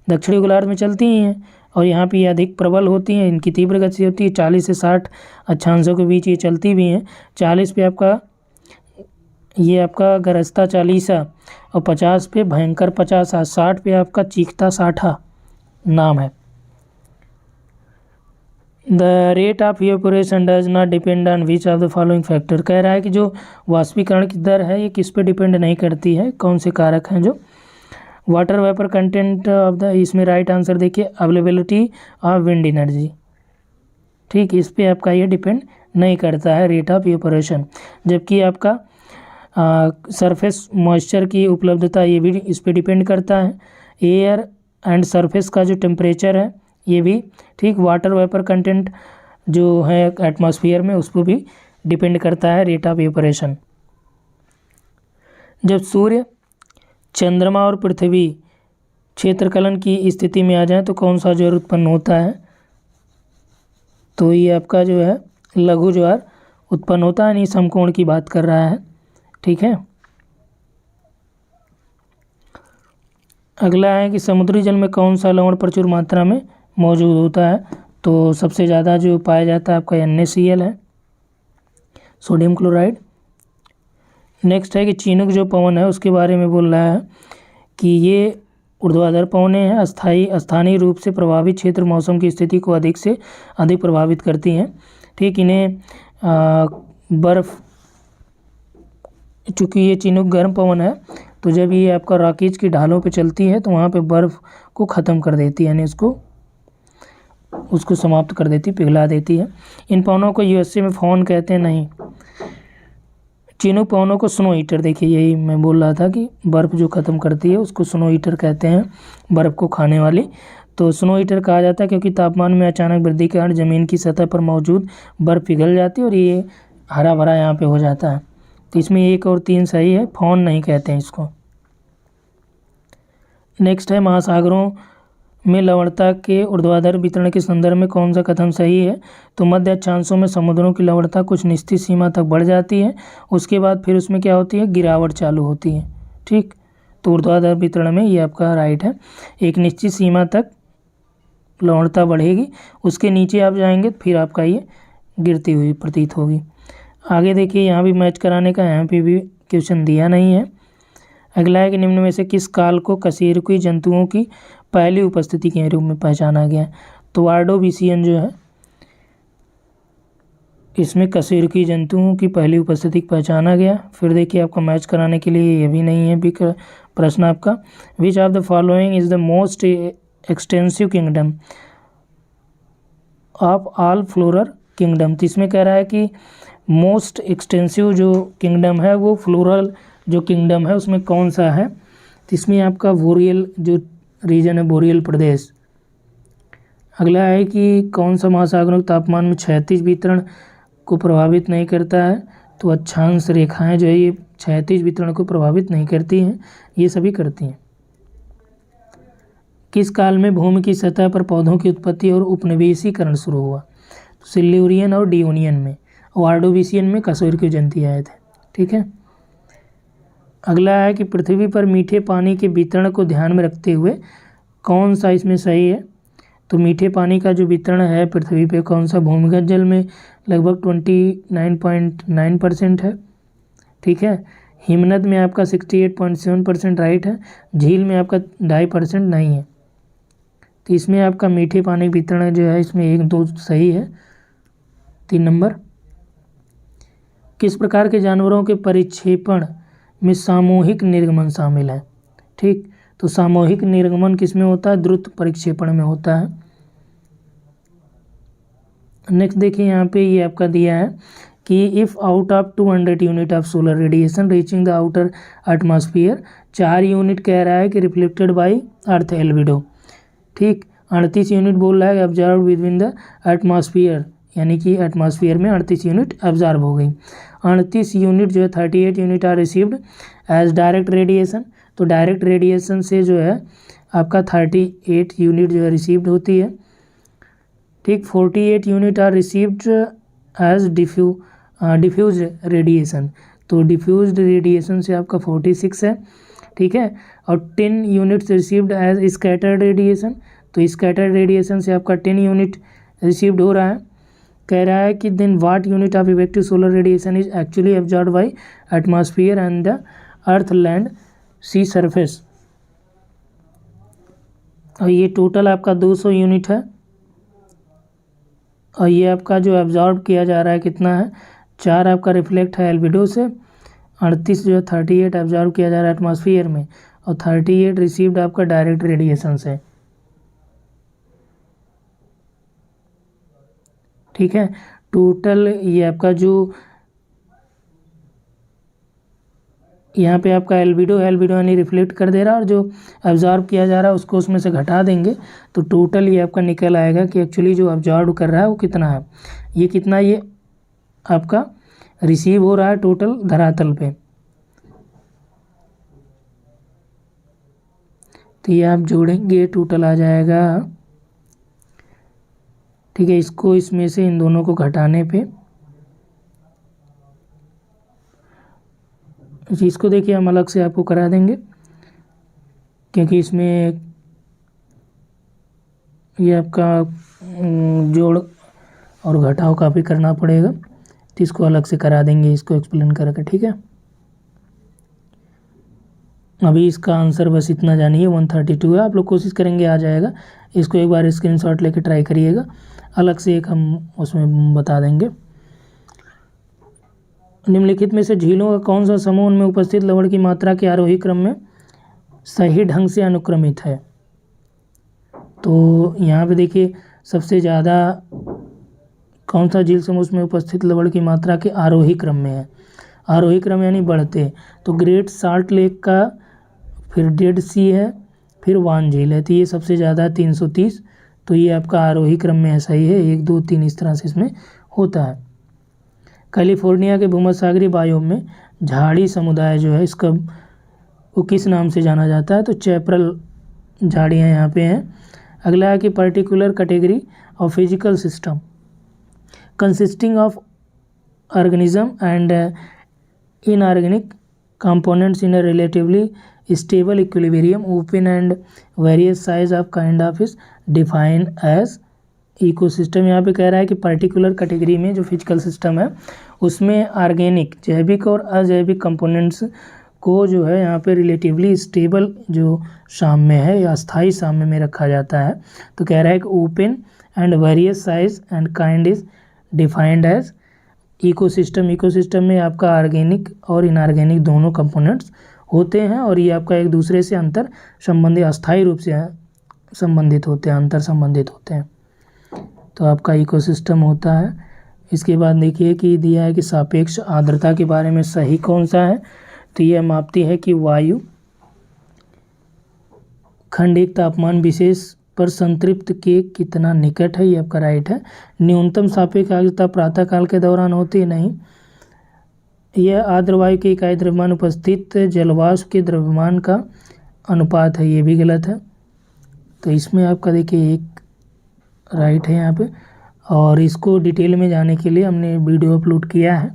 दक्षिणी गोलार्ध में चलती ही हैं और यहाँ पे ये अधिक प्रबल होती हैं, इनकी तीव्र गति होती है। 40 से 60 अक्षांशों के बीच ये चलती भी हैं। 40 पे आपका गरजता चालीसा और 50 पे भयंकर 50, 60 पे आपका चीखता 60 नाम है। The rate of evaporation does not depend on which of the following factor. कह रहा है कि जो वाष्पीकरण की दर है ये किस पे डिपेंड नहीं करती है, कौन से कारक हैं? जो water vapour content of the, इसमें राइट आंसर देखिए अवेलेबिलिटी ऑफ विंड एनर्जी। ठीक, इस पे आपका ये डिपेंड नहीं करता है रेट ऑफ इवेपोरेशन। जबकि आपका सरफेस मॉइस्चर की उपलब्धता ये भी इस पे डिपेंड करता है। एयर एंड सरफेस का जो टेम्परेचर है ये भी, ठीक, वाटर वेपर कंटेंट जो है एटमॉस्फेयर में उस पर भी डिपेंड करता है रेट ऑफ इवेपोरेशन। जब सूर्य, चंद्रमा और पृथ्वी क्षेत्रकलन की स्थिति में आ जाए तो कौन सा ज्वार उत्पन्न होता है? तो ये आपका जो है लघु ज्वार उत्पन्न होता है, यानी समकोण की बात कर रहा है। ठीक है। अगला है कि समुद्री जल में कौन सा लवण प्रचुर मात्रा में मौजूद होता है? तो सबसे ज़्यादा जो पाया जाता है आपका NaCl है, सोडियम क्लोराइड। नेक्स्ट है कि चीनुक जो पवन है उसके बारे में बोल रहा है कि ये ऊर्ध्वाधर पवनें हैं, स्थानीय रूप से प्रभावित क्षेत्र मौसम की स्थिति को अधिक से अधिक प्रभावित करती हैं। ठीक, इन्हें बर्फ़, चूँकि ये चीनुक गर्म पवन है तो जब ये आपका रॉकीज की ढालों पे चलती है तो वहाँ पे बर्फ़ को ख़त्म कर देती है, यानी उसको समाप्त कर देती, पिघला देती है। इन पवनों को USA में फॉन कहते हैं। नहीं, चीनुक पवनों को स्नो हीटर, देखिए यही मैं बोल रहा था कि बर्फ़ जो ख़त्म करती है उसको स्नो हीटर कहते हैं, बर्फ़ को खाने वाली। तो स्नो हीटर कहा जाता है क्योंकि तापमान में अचानक वृद्धि के कारण ज़मीन की सतह पर मौजूद बर्फ़ पिघल जाती है और ये हरा भरा यहाँ पे हो जाता है। तो इसमें 1 और 3 सही है, फॉन नहीं कहते हैं इसको। नेक्स्ट है महासागरों में लवणता के ऊर्ध्वाधर वितरण के संदर्भ में कौन सा कथन सही है? तो मध्य अक्षांशों में समुद्रों की लवणता कुछ निश्चित सीमा तक बढ़ जाती है, उसके बाद फिर उसमें क्या होती है, गिरावट चालू होती है। ठीक, तो ऊर्ध्वाधर वितरण में ये आपका राइट है। एक निश्चित सीमा तक लवणता बढ़ेगी, उसके नीचे आप जाएंगे फिर आपका ये गिरती हुई प्रतीत होगी। आगे देखिए, यहाँ भी मैच कराने का यहाँ पे भी क्वेश्चन दिया नहीं है। अगला है कि निम्न में से किस काल को कशेरुकी जंतुओं की पहली उपस्थिति के रूप में पहचाना गया? तो ऑर्डोविशियन जो है इसमें कशेरुकी जंतुओं की पहली उपस्थिति पहचाना गया। फिर देखिए आपका मैच कराने के लिए ये भी नहीं है भी प्रश्न आपका, विच of the following is the most extensive kingdom of all floral kingdom? तो इसमें कह रहा है कि मोस्ट एक्सटेंसिव जो किंगडम है वो फ्लोरल जो किंगडम है उसमें कौन सा है? तो इसमें आपका बोरियल जो रीजन है, बोरियल प्रदेश। अगला है कि कौन सा महासागरों के तापमान में क्षैतिज वितरण को प्रभावित नहीं करता है? तो अक्षांश रेखाएं जो है ये क्षैतिज वितरण को प्रभावित नहीं करती हैं, ये सभी करती हैं। किस काल में भूमि की सतह पर पौधों की उत्पत्ति और उपनिवेशीकरण शुरू हुआ? तो सिल्यूरियन और डियोनियन में, और ऑर्डोविशियन में कशेरुकी जंतु आए थे। ठीक है। अगला है कि पृथ्वी पर मीठे पानी के वितरण को ध्यान में रखते हुए कौन सा इसमें सही है? तो मीठे पानी का जो वितरण है पृथ्वी पे कौन सा? भूमिगत जल में लगभग 29.9% है। ठीक है। हिमनद में आपका 68.7% राइट है। झील में आपका 2.5% नहीं है। तो इसमें आपका मीठे पानी वितरण जो है इसमें 1-2 सही है। 3 नंबर, किस प्रकार के जानवरों के परिक्षेपण में सामूहिक निर्गमन शामिल है? ठीक, तो सामूहिक निर्गमन किस में होता है? द्रुत परिक्षेपण में होता है। नेक्स्ट देखिए यहाँ पे ये आपका दिया है कि if out of 200 unit of solar radiation reaching the outer atmosphere, 4 unit कह रहा है कि रिफ्लेक्टेड बाय अर्थ एल्बिडो। ठीक, 38 यूनिट बोल रहा है observe with in the atmosphere, यानी कि एटमॉस्फेयर में 38 यूनिट ऑब्जर्व हो गई। 38 यूनिट जो है 38 unit are received as direct radiation. तो डायरेक्ट रेडिएशन से जो है आपका 38 यूनिट जो है रिसीव्ड होती है। ठीक, 48 unit are received as diffuse radiation. तो डिफ्यूज्ड रेडिएशन से आपका 46 है। ठीक है, और 10 units received as scattered radiation. तो स्कैटर्ड रेडिएशन से आपका 10 यूनिट रिसीव्ड हो रहा है। कह रहा है कि then what unit of effective solar radiation is actually absorbed by atmosphere and the earth land sea surface. और ये टोटल आपका 200 यूनिट है। और ये आपका जो एब्जॉर्ब किया जा रहा है कितना है? 4 आपका रिफ्लेक्ट है एल्बिडो से, 38 जो है 38 एब्जॉर्ब किया जा रहा है एटमॉस्फेयर में, और 38 रिसीव्ड आपका डायरेक्ट रेडिएशन से। ठीक है, टोटल ये आपका जो यहाँ पे आपका एल्बिडो यानी रिफ्लेक्ट कर दे रहा है, और जो एब्जॉर्ब किया जा रहा है उसको उसमें से घटा देंगे तो टोटल ये आपका निकल आएगा कि एक्चुअली जो एब्जॉर्ब कर रहा है वो कितना है। ये कितना ये आपका रिसीव हो रहा है टोटल धरातल पे। तो ये आप जोड़ेंगे टोटल आ जाएगा, ठीक है। इसको इसमें से इन दोनों को घटाने पे इस चीज़ को देखिए हम अलग से आपको करा देंगे, क्योंकि इसमें ये आपका जोड़ और घटाव काफ़ी करना पड़ेगा, तो इसको अलग से करा देंगे, इसको एक्सप्लेन करके, ठीक है। अभी इसका आंसर बस इतना जानिए 132 है, आप लोग कोशिश करेंगे आ जाएगा। इसको एक बार स्क्रीनशॉट लेके ट्राई करिएगा, अलग से एक हम उसमें बता देंगे। निम्नलिखित में से झीलों का कौन सा समूह उनमें उपस्थित लवण की मात्रा के आरोही क्रम में सही ढंग से अनुक्रमित है? तो यहाँ पे देखिए सबसे ज़्यादा कौन सा झील समूह में उपस्थित लवण की मात्रा के आरोही क्रम में है। आरोही क्रम यानी बढ़ते, तो ग्रेट साल्ट लेक का, फिर डेड सी है, फिर वान झील है, तो ये सबसे ज़्यादा 330, तो ये आपका आरोही क्रम में ऐसा ही है, 1 2 3 इस तरह से इसमें होता है। कैलिफोर्निया के भूमध्यसागरीय बायोम में झाड़ी समुदाय जो है इसका वो किस नाम से जाना जाता है? तो चैपरल झाड़ियाँ यहाँ पे हैं। अगला है कि particular category of physical system consisting of organism and inorganic components in a relatively stable equilibrium open and various size of kind of is defined as ecosystem. यहाँ पे कह रहा है कि पर्टिकुलर कैटेगरी में जो फिजिकल सिस्टम है उसमें ऑर्गेनिक, जैविक और अजैविक कंपोनेंट्स को जो है यहाँ पे रिलेटिवली स्टेबल जो साम्य है या स्थायी साम्य में रखा जाता है। तो कह रहा है कि open and various size and kind is defined as ecosystem. Ecosystem में आपका ऑर्गेनिक और इनऑर्गेनिक दोनों कंपोनेंट्स होते हैं और ये आपका एक दूसरे से अंतर संबंधित, अस्थायी रूप से संबंधित होते हैं, अंतर संबंधित होते हैं, तो आपका इकोसिस्टम होता है। इसके बाद देखिए कि दिया है कि सापेक्ष आर्द्रता के बारे में सही कौन सा है? तो यह मापती है कि वायु खंड एक तापमान विशेष पर संतृप्त के कितना निकट है, ये आपका राइट है। न्यूनतम सापेक्ष आर्द्रता प्रातःकाल के दौरान होती है, नहीं। यह आर्द्र वायु के इकाई द्रव्यमान उपस्थित जलवाष्प के द्रव्यमान का अनुपात है, ये भी गलत है। तो इसमें आपका देखिए एक राइट है यहाँ पे, और इसको डिटेल में जाने के लिए हमने वीडियो अपलोड किया है,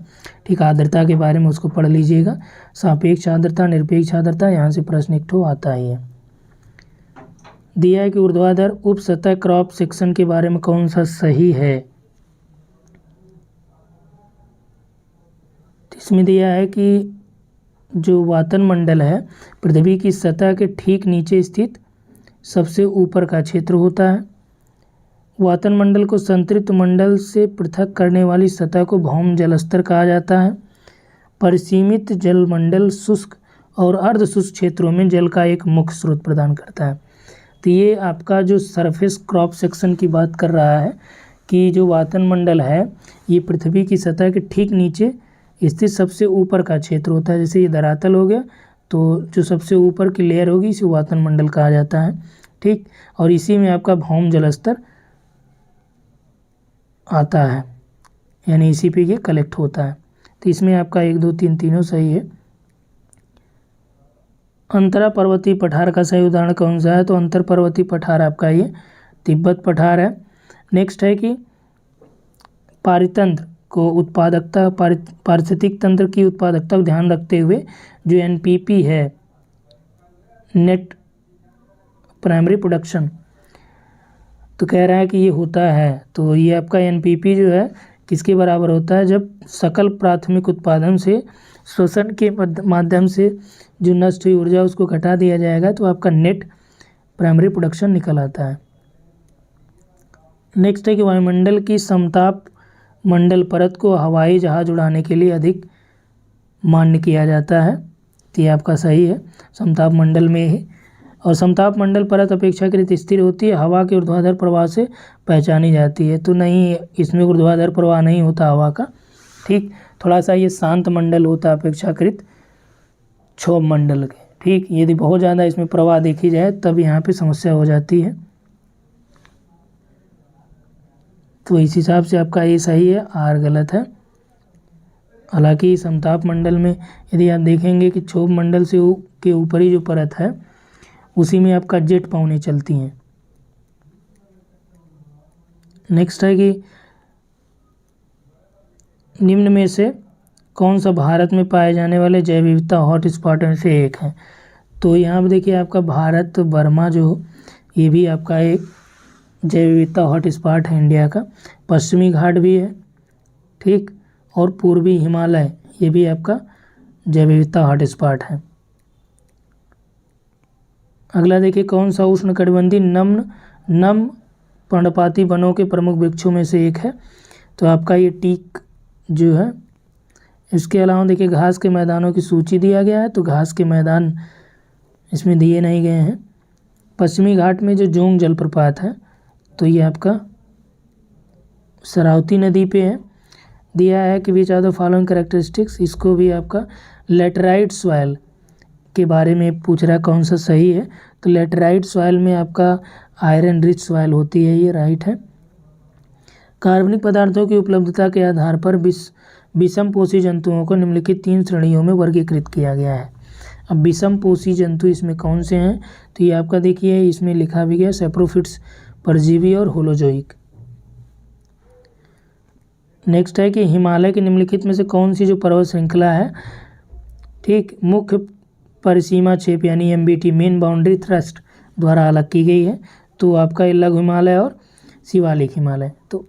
ठीक। आर्द्रता के बारे में उसको पढ़ लीजिएगा। सापेक्ष आर्द्रता, निरपेक्ष आर्द्रता, यहाँ से प्रश्न एक ठो आता ही है। दिया है कि ऊर्ध्वाधर उप सतह क्रॉप सेक्शन के बारे में कौन सा सही है? इसमें दिया है कि जो वातन मंडल है पृथ्वी की सतह के ठीक नीचे स्थित सबसे ऊपर का क्षेत्र होता है। वातन मंडल को संतृप्त मंडल से पृथक करने वाली सतह को भौम जलस्तर कहा जाता है। परिसीमित जलमंडल शुष्क और अर्ध शुष्क क्षेत्रों में जल का एक मुख्य स्रोत प्रदान करता है। तो ये आपका जो सरफेस क्रॉप सेक्शन की बात कर रहा है कि जो वातन मंडल है ये पृथ्वी की सतह के ठीक नीचे स्थित सबसे ऊपर का क्षेत्र होता है। जैसे ये धरातल हो गया, तो जो सबसे ऊपर की लेयर होगी इसे वातन मंडल कहा जाता है, ठीक। और इसी में आपका भौम जलस्तर आता है, यानी इसी पे ये कलेक्ट होता है। तो इसमें आपका 1 2 3 तीनों सही है। अंतरा पर्वतीय पठार का सही उदाहरण कौन सा है? तो अंतर पर्वतीय पठार आपका ये तिब्बत पठार है। नेक्स्ट है कि पारितंत्र को उत्पादकता, पारिस्थितिक तंत्र की उत्पादकता को ध्यान रखते हुए जो एनपीपी है, नेट प्राइमरी प्रोडक्शन, तो कह रहा है कि ये होता है। तो ये आपका एनपीपी जो है किसके बराबर होता है? जब सकल प्राथमिक उत्पादन से शोषण के माध्यम से जो नष्ट हुई ऊर्जा उसको घटा दिया जाएगा, तो आपका नेट प्राइमरी प्रोडक्शन निकल आता है। नेक्स्ट है कि वायुमंडल की समताप मंडल परत को हवाई जहाज उड़ाने के लिए अधिक मान्य किया जाता है, तो ये आपका सही है, समताप मंडल में ही। और समताप मंडल परत अपेक्षाकृत स्थिर होती है, हवा के ऊर्ध्वाधर प्रवाह से पहचानी जाती है। तो नहीं, इसमें ऊर्ध्वाधर प्रवाह नहीं होता हवा का, ठीक। थोड़ा सा ये शांत मंडल होता है अपेक्षाकृत क्षोभ मंडल के, ठीक। यदि बहुत ज़्यादा इसमें प्रवाह देखी जाए तब यहाँ पे समस्या हो जाती है। तो इस हिसाब से आपका ये सही है, आर गलत है। हालांकि समताप मंडल में यदि आप देखेंगे कि क्षोभ मंडल से के ऊपरी जो परत है उसी में आपका जेट पौने चलती हैं। नेक्स्ट है कि निम्न में से कौन सा भारत में पाए जाने वाले जैव विविधता हॉटस्पॉट में से एक है। तो यहाँ पर देखिए आपका भारत वर्मा जो ये भी आपका एक जैव विविधता हॉटस्पॉट है इंडिया का। पश्चिमी घाट भी है, ठीक, और पूर्वी हिमालय ये भी आपका जैव विविधता हॉटस्पॉट है। अगला देखिए कौन सा उष्णकटिबंधीय नम पर्णपाती वनों के प्रमुख वृक्षों में से एक है। तो आपका ये टीक जो है। इसके अलावा देखिए घास के मैदानों की सूची दिया गया है, तो घास के मैदान इसमें दिए नहीं गए हैं। पश्चिमी घाट में जो जोंग जलप्रपात है तो ये आपका शरावती नदी पे है। दिया है कि which are the following characteristics, इसको भी आपका लेटराइट सॉइल के बारे में पूछ रहा है कौन सा सही है। तो लेटराइट सॉइल में आपका आयरन रिच सॉइल होती है, ये राइट है। कार्बनिक पदार्थों की उपलब्धता के आधार पर विषमपोषी जंतुओं को निम्नलिखित 3 श्रेणियों में वर्गीकृत किया गया है। अब विषमपोषी जंतु इसमें कौन से हैं, तो ये आपका देखिए इसमें लिखा भी गया सैप्रोफिट्स, परजीवी और होलोजोइक। नेक्स्ट है कि हिमालय के निम्नलिखित में से कौन सी जो पर्वत श्रृंखला है, ठीक, मुख्य परिसीमा क्षेप यानी एमबीटी मेन बाउंड्री थ्रस्ट द्वारा अलग की गई है। तो आपका ये लघु हिमालय और शिवालिक हिमालय। तो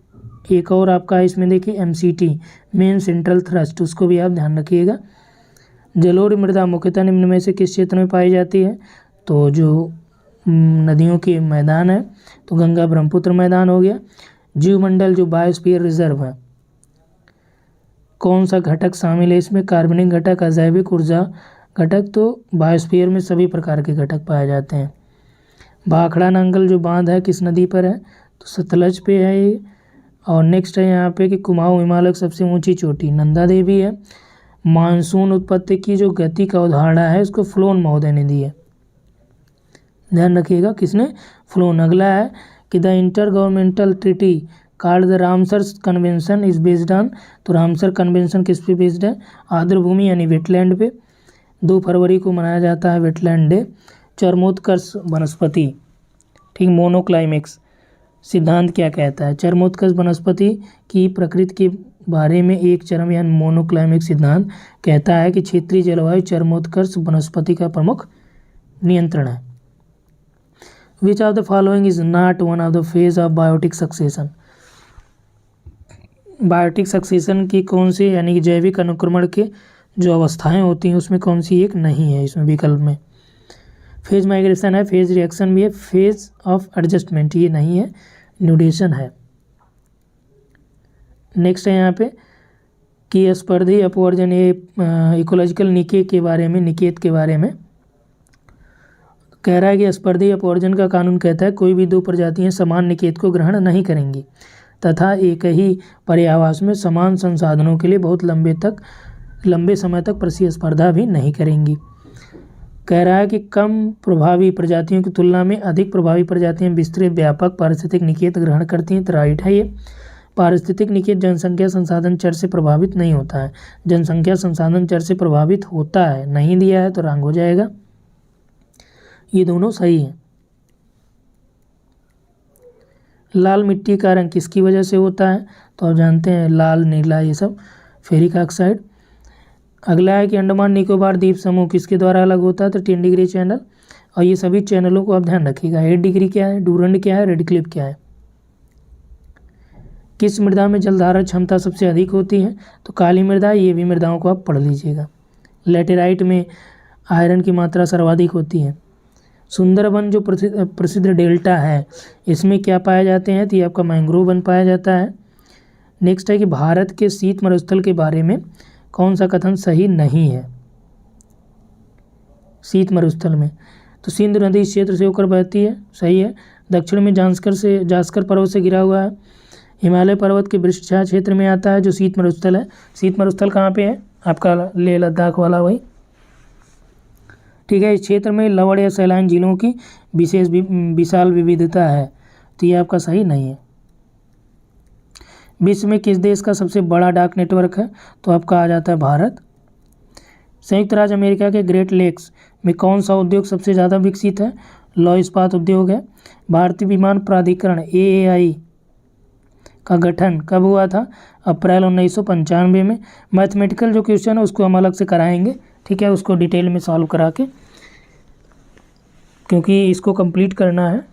एक और आपका इसमें देखिए एमसीटी मेन सेंट्रल थ्रस्ट, उसको भी आप ध्यान रखिएगा। जलोढ़ मृदा मुख्यतः निम्न में से किस क्षेत्र में पाई जाती है, तो जो नदियों के मैदान है तो गंगा ब्रह्मपुत्र मैदान हो गया। जीवमंडल जो बायोस्फीयर रिजर्व है, कौन सा घटक शामिल है इसमें, कार्बनिक घटक, अजैविक ऊर्जा घटक। तो बायोस्फीयर में सभी प्रकार के घटक पाए जाते हैं। भाखड़ा नांगल जो बांध है किस नदी पर है, तो सतलज पे है ये। और नेक्स्ट है यहाँ पे कि कुमाऊं हिमालय की सबसे ऊंची चोटी नंदा देवी है। मानसून उत्पत्ति की जो गति का उदाहरण है उसको फ्लोन महोदय ने दी है, ध्यान रखिएगा किसने, फ्लोन। अगला है कि the inter governmental treaty called the Ramsar convention is based on, तो रामसर कन्वेंशन किस पे बेस्ड है, आर्द्रभूमि यानी वेटलैंड पे। 2 फरवरी को मनाया जाता है वेटलैंड डे। चरमोत्कर्ष वनस्पति, ठीक, मोनोक्लाइमेक्स सिद्धांत क्या कहता है, चरमोत्कर्ष वनस्पति की प्रकृति के बारे में एक चरम यानी मोनोक्लाइमेक्स सिद्धांत कहता है कि क्षेत्रीय जलवायु चरमोत्कर्ष वनस्पति का प्रमुख नियंत्रण है। Which of the following is not one of the phase of biotic succession, biotic succession की कौन सी यानी कि जैविक अनुक्रमण के जो अवस्थाएं होती हैं उसमें कौन सी एक नहीं है इसमें विकल्प में। फेज माइग्रेशन है, फेज रिएक्शन भी है, फेज ऑफ एडजस्टमेंट ये नहीं है, न्यूडेशन है। नेक्स्ट है यहाँ पे कि स्पर्धी अपवर्जन, ये इकोलॉजिकल निके के बारे में, निकेत के बारे में कह रहा है कि स्पर्धी अपवर्जन का कानून कहता है कोई भी 2 प्रजातियां समान निकेत को ग्रहण नहीं करेंगी तथा एक ही पर्यावास में समान संसाधनों के लिए बहुत लंबे समय तक प्रतिस्पर्धा भी नहीं करेंगी। कह रहा है कि कम प्रभावी प्रजातियों की तुलना में अधिक प्रभावी प्रजातियां विस्तृत व्यापक पारिस्थितिक निकेत ग्रहण करती हैं, तो राइट है ये। पारिस्थितिक निकेत जनसंख्या संसाधन चर से प्रभावित नहीं होता है, जनसंख्या संसाधन चर से प्रभावित होता है, नहीं दिया है तो रंग हो जाएगा। ये दोनों सही हैं। लाल मिट्टी का रंग किसकी वजह से होता है, तो आप जानते हैं लाल नीला ये सब फेरिक ऑक्साइड। अगला है कि अंडमान निकोबार द्वीप समूह किसके द्वारा अलग होता है, तो 10 डिग्री चैनल। और ये सभी चैनलों को आप ध्यान रखिएगा। 8 डिग्री क्या है, डूरंड क्या है, रेड क्लिफ क्या है। किस मृदा में जलधारण क्षमता सबसे अधिक होती है, तो काली मृदा, ये भी मृदाओं को आप पढ़ लीजिएगा। लेटेराइट में आयरन की मात्रा सर्वाधिक होती है। सुंदरबन जो प्रसिद्ध डेल्टा है इसमें क्या पाए जाते हैं, तो ये आपका मैंग्रोव वन पाया जाता है। नेक्स्ट है कि भारत के शीत मरुस्थल के बारे में कौन सा कथन सही नहीं है, शीत मरुस्थल में, तो सिंधु नदी इस क्षेत्र से होकर बहती है, सही है। दक्षिण में जास्कर पर्वत से घिरा हुआ है। हिमालय पर्वत के वृक्षछाया क्षेत्र में आता है जो शीत मरुस्थल है। शीत मरुस्थल कहाँ पे है, आपका लेह लद्दाख वाला वही, ठीक है। इस क्षेत्र में लवण या सैलाइन झीलों की विशाल विविधता है, तो ये आपका सही नहीं है। विश्व में किस देश का सबसे बड़ा डाक नेटवर्क है, तो आपका आ जाता है भारत। संयुक्त राज्य अमेरिका के ग्रेट लेक्स में कौन सा उद्योग सबसे ज़्यादा विकसित है? लौह इस्पात उद्योग है। भारतीय विमान प्राधिकरण AAI का गठन कब हुआ था? अप्रैल 1995 में। मैथमेटिकल जो क्वेश्चन है उसको हम अलग से कराएंगे, ठीक है, उसको डिटेल में सॉल्व करा के, क्योंकि इसको कंप्लीट करना है।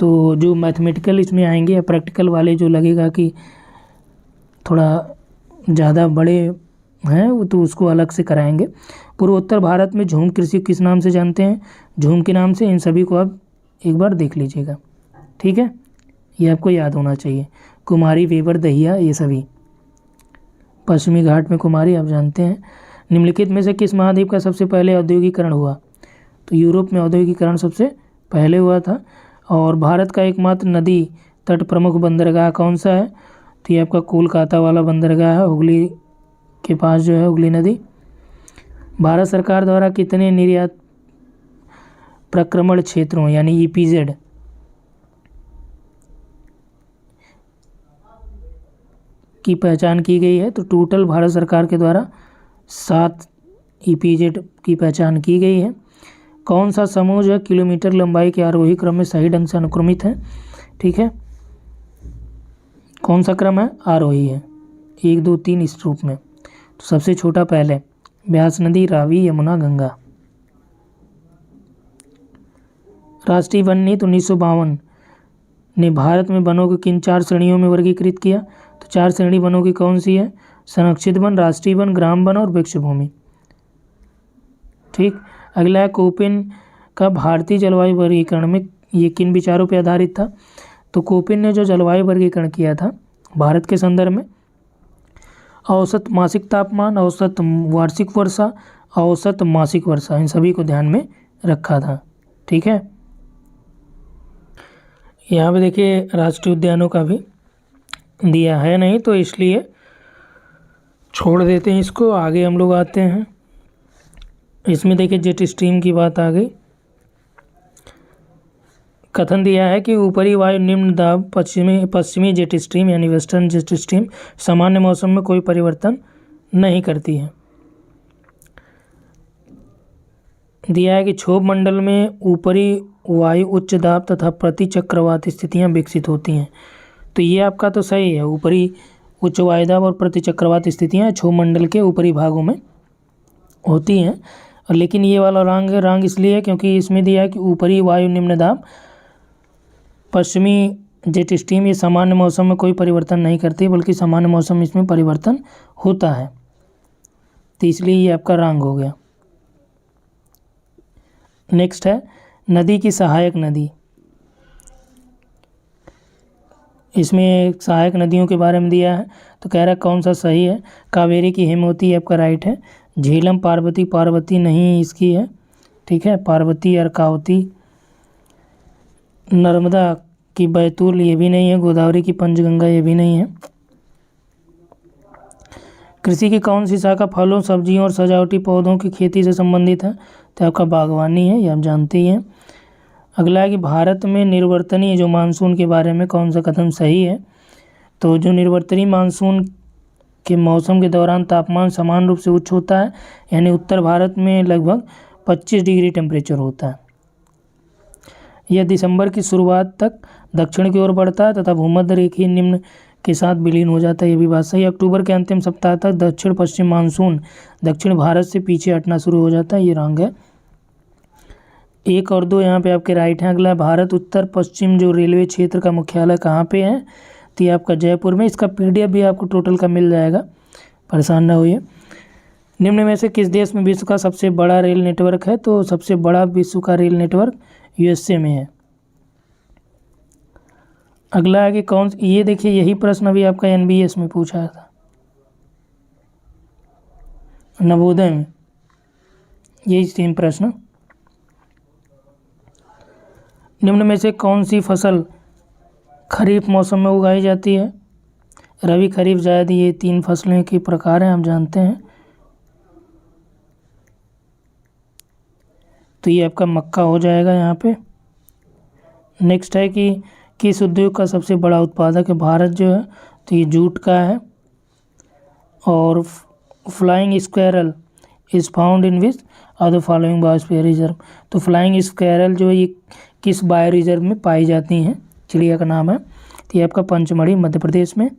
तो जो मैथमेटिकल इसमें आएंगे या प्रैक्टिकल वाले जो लगेगा कि थोड़ा ज़्यादा बड़े हैं वो तो उसको अलग से कराएंगे। पूर्वोत्तर भारत में झूम कृषि किस नाम से जानते हैं? झूम के नाम से। इन सभी को आप एक बार देख लीजिएगा, ठीक है, ये आपको याद होना चाहिए। कुमारी, वेबर, दहिया, ये सभी। पश्चिमी घाट में कुमारी आप जानते हैं। निम्नलिखित में से किस महाद्वीप का सबसे पहले औद्योगिकरण हुआ? तो यूरोप में औद्योगिकरण सबसे पहले हुआ था। और भारत का एकमात्र नदी तट प्रमुख बंदरगाह कौन सा है? तो ये आपका कोलकाता वाला बंदरगाह है, हुगली के पास जो है, हुगली नदी। भारत सरकार द्वारा कितने निर्यात प्रक्रमण क्षेत्रों यानी EPZ की पहचान की गई है? तो टोटल भारत सरकार के द्वारा 7 EPZ की पहचान की गई है। कौन सा समूह जो है किलोमीटर लंबाई के आरोही क्रम में सही ढंग से अनुक्रमित है? ठीक है, कौन सा क्रम है? आरोही है, 1 2 3 इस रूप में। तो सबसे छोटा पहले ब्यास नदी, रावी, यमुना, गंगा। राष्ट्रीय वन नीति 1952 ने भारत में वनों को किन 4 श्रेणियों में वर्गीकृत किया? तो 4 श्रेणी वनों की कौन सी है? संरक्षित वन, राष्ट्रीय वन, ग्राम वन और वृक्ष भूमि। ठीक, अगला है कोपेन का भारतीय जलवायु वर्गीकरण में ये किन विचारों पर आधारित था? तो कोपेन ने जो जलवायु वर्गीकरण किया था भारत के संदर्भ में औसत मासिक तापमान, औसत वार्षिक वर्षा, औसत मासिक वर्षा, इन सभी को ध्यान में रखा था। ठीक है, यहाँ पे देखिए राष्ट्रीय उद्यानों का भी दिया है नहीं तो इसलिए छोड़ देते हैं इसको, आगे हम लोग आते हैं। इसमें देखिए जेट स्ट्रीम की बात आ गई। कथन दिया है कि ऊपरी वायु निम्न दाब पश्चिमी जेट स्ट्रीम यानी वेस्टर्न जेट स्ट्रीम सामान्य मौसम में कोई परिवर्तन नहीं करती है। दिया है कि क्षोभ मंडल में ऊपरी वायु उच्च दाब तथा प्रति चक्रवात स्थितियां विकसित होती हैं। तो ये आपका तो सही है, ऊपरी उच्च वायु दाब और प्रति चक्रवात स्थितियां क्षोभ मंडल के ऊपरी भागों में होती हैं। और लेकिन ये वाला रंग इसलिए है क्योंकि इसमें दिया है कि ऊपरी वायु निम्न दाब पश्चिमी जेट स्ट्रीम ये सामान्य मौसम में कोई परिवर्तन नहीं करती बल्कि सामान्य मौसम में इसमें परिवर्तन होता है, तो इसलिए ये आपका रंग हो गया। नेक्स्ट है नदी की सहायक नदी। इसमें सहायक नदियों के बारे में दिया है तो कह रहा है कौन सा सही है? कावेरी की हेमवती आपका राइट है। झेलम पार्वती नहीं इसकी है, ठीक है, पार्वती अर्कावती। नर्मदा की बैतूल ये भी नहीं है। गोदावरी की पंचगंगा ये भी नहीं है। कृषि की कौन सी शाखा फलों, सब्जियों और सजावटी पौधों की खेती से संबंधित है? तो आपका बागवानी है, ये आप जानते ही हैं। अगला है कि भारत में निर्वर्तनीय जो मानसून के बारे में कौन सा कथन सही है? तो जो निर्वर्तनीय मानसून के मौसम के दौरान तापमान समान रूप से उच्च होता है, यानी उत्तर भारत में लगभग 25 डिग्री टेम्परेचर होता है। यह दिसंबर की शुरुआत तक दक्षिण की ओर बढ़ता है तथा भूमध्य रेखीय निम्न के साथ विलीन हो जाता है, ये भी बात सही। अक्टूबर के अंतिम सप्ताह तक दक्षिण पश्चिम मानसून दक्षिण भारत से पीछे हटना शुरू हो जाता है, ये रंग है। 1 और 2 यहाँ पे आपके राइट हैं। अगला भारत उत्तर पश्चिम जो रेलवे क्षेत्र का मुख्यालय कहाँ पे है? तो ये आपका जयपुर में। इसका PDF भी आपको टोटल का मिल जाएगा, परेशान ना होइए। निम्न में से किस देश में विश्व का सबसे बड़ा रेल नेटवर्क है? तो सबसे बड़ा विश्व का रेल नेटवर्क USA में है। अगला है कि कौन, ये देखिए यही प्रश्न अभी आपका NBS में पूछा था, नवोदय में, यही सेम प्रश्न। निम्न में से कौन सी फसल खरीफ मौसम में उगाई जाती है? रबी, खरीफ, जायद, ये 3 फसलें के प्रकार हैं, हम जानते हैं। तो ये आपका मक्का हो जाएगा यहाँ पे। नेक्स्ट है कि किस उद्योग का सबसे बड़ा उत्पादक है भारत जो है? तो ये जूट का है। और flying squirrel is found in which of the following biosphere reserve. तो फ्लाइंग स्क्वैरल जो ये किस बायो रिजर्व में पाई जाती हैं, चिड़िया का नाम है। तो ये आपका पंचमढ़ी मध्य प्रदेश में।